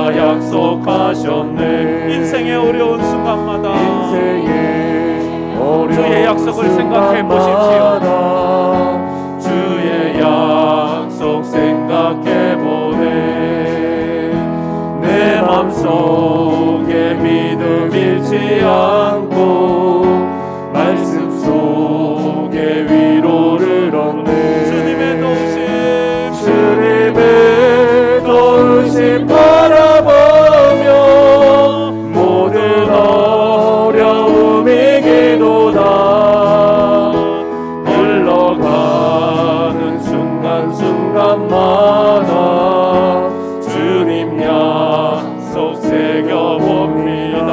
주께서 약속하셨네. 인생의 어려운 순간마다 인생의 어려운 주의 약속을 생각해 순간마다 주의 약속 생각해 보네. 내 맘속에 믿음 잃지 않고 말씀 속에 위로를 얻네. 주님의 도우심 바라보며 모든 어려움 이기도다. 흘러가는 순간순간마다 주님 약속 새겨봅니다.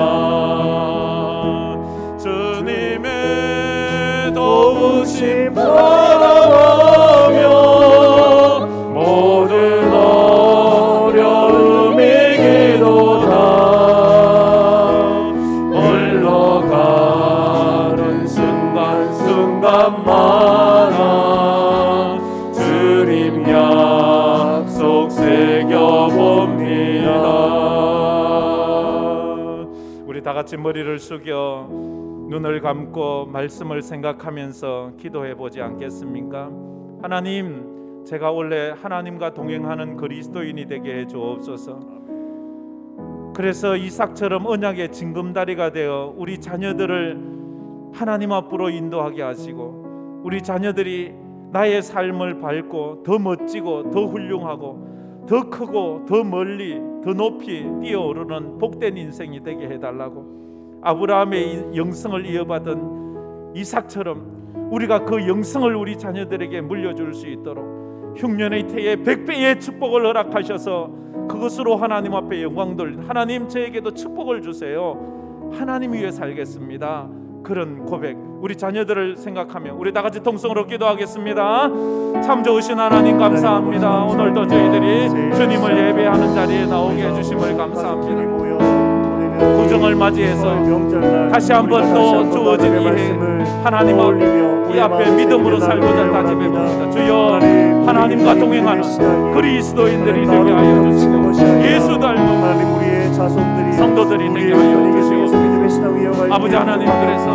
주님의 도우심 바라보며 모든 어려움 이기도다. 흘러가는 순간순간마다 주님 약속 새겨봅니다. 우리 다 같이 머리를 숙여 눈을 감고 말씀을 생각하면서 기도해 보지 않겠습니까? 하나님, 제가 원래 하나님과 동행하는 그리스도인이 되게 해 주옵소서. 그래서 이삭처럼 언약의 징검다리가 되어 우리 자녀들을 하나님 앞으로 인도하게 하시고, 우리 자녀들이 나의 삶을 밟고 더 멋지고 더 훌륭하고 더 크고 더 멀리 더 높이 뛰어오르는 복된 인생이 되게 해달라고, 아브라함의 영성을 이어받은 이삭처럼 우리가 그 영성을 우리 자녀들에게 물려줄 수 있도록 흉년의 태에 100배의 축복을 허락하셔서 그것으로 하나님 앞에 영광 돌린, 하나님 저에게도 축복을 주세요, 하나님 위해 살겠습니다, 그런 고백, 우리 자녀들을 생각하며 우리 다 같이 통성으로 기도하겠습니다. 참 좋으신 하나님 감사합니다. 오늘도 저희들이 주님을 예배하는 자리에 나오게 해주심을 감사합니다. 구정을 맞이해서 다시 한번 또 주어진 이 해 하나님 이 앞에 믿음으로 살고자 다짐해 봅니다. 주여, 하나님과 동행하는 그리스도인들이 되게 하여 주시고 예수 닮은 우리의 자손들이 성도들이 되게 하여 주시고, 아버지 하나님, 그래서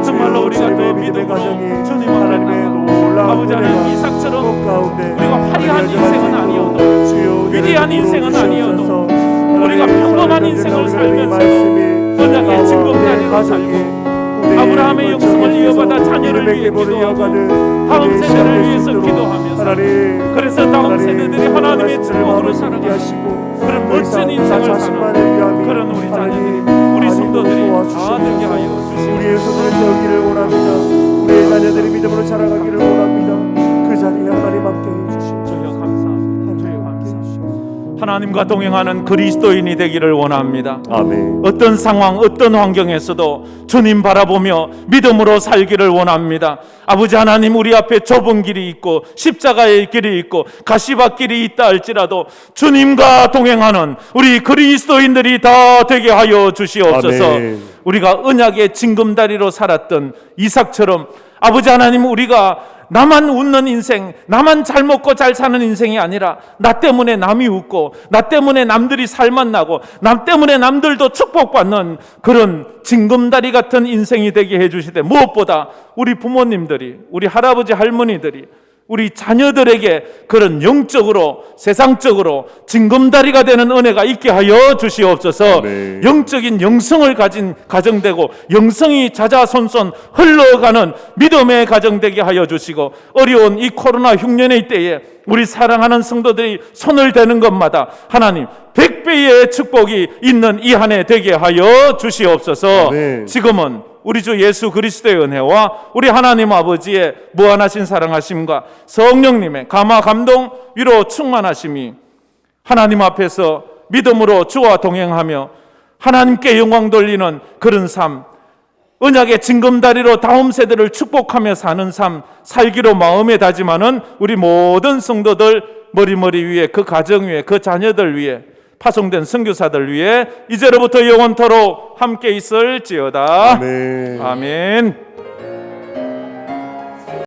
정말로 우리가 더 믿음으로 주님 앞에 나가 아버지 하나님 이삭처럼 우리가 화려한 인생은 아니어도 위대한 인생은 아니어도 우리가 평범한 인생을 살면서 언약의 징검다리로 살고 아브라함의 영성을 이어받아 자녀를 위해 기도하고 다음 세대를 위해서 기도하면서, 그래서 다음 세대들이 하나님의 축복으로 살아가는 그런 멋진 인생을 사는 그런 우리 자녀들이, 우리 성도들이 다 되게 하여 주시옵소서. 우리의 손을 세우기를 원합니다. 우리의 자녀들이 믿음으로 자라가기를 원합니다. 그 자리에 하나님 함께 해주시옵소서. 주여 감사합니다. 주여 감사합니다. 하나님과 동행하는 그리스도인이 되기를 원합니다. 아멘. 어떤 상황, 어떤 환경에서도 주님 바라보며 믿음으로 살기를 원합니다. 아버지 하나님, 우리 앞에 좁은 길이 있고 십자가의 길이 있고 가시밭길이 있다 할지라도 주님과 동행하는 우리 그리스도인들이 다 되게 하여 주시옵소서. 아멘. 우리가 언약의 징검다리로 살았던 이삭처럼 아버지 하나님, 우리가 나만 웃는 인생, 나만 잘 먹고 잘 사는 인생이 아니라 나 때문에 남이 웃고 나 때문에 남들이 살만 나고 나 때문에 남들도 축복받는 그런 징검다리 같은 인생이 되게 해주시되, 무엇보다 우리 부모님들이, 우리 할아버지 할머니들이 우리 자녀들에게 그런 영적으로 세상적으로 징검다리가 되는 은혜가 있게 하여 주시옵소서. 네. 영적인 영성을 가진 가정되고 영성이 자자손손 흘러가는 믿음의 가정되게 하여 주시고, 어려운 이 코로나 흉년의 때에 우리 사랑하는 성도들이 손을 대는 것마다 하나님 100배의 축복이 있는 이 한 해 되게 하여 주시옵소서. 네. 지금은 우리 주 예수 그리스도의 은혜와 우리 하나님 아버지의 무한하신 사랑하심과 성령님의 감화 감동 위로 충만하심이 하나님 앞에서 믿음으로 주와 동행하며 하나님께 영광 돌리는 그런 삶, 언약의 징검다리로 다음 세대를 축복하며 사는 삶 살기로 마음에 다짐하는 우리 모든 성도들 머리 위에, 그 가정 위에, 그 자녀들 위에, 파송된 선교사들 위해 이제로부터 영원토록 함께 있을지어다. 아멘. 아멘.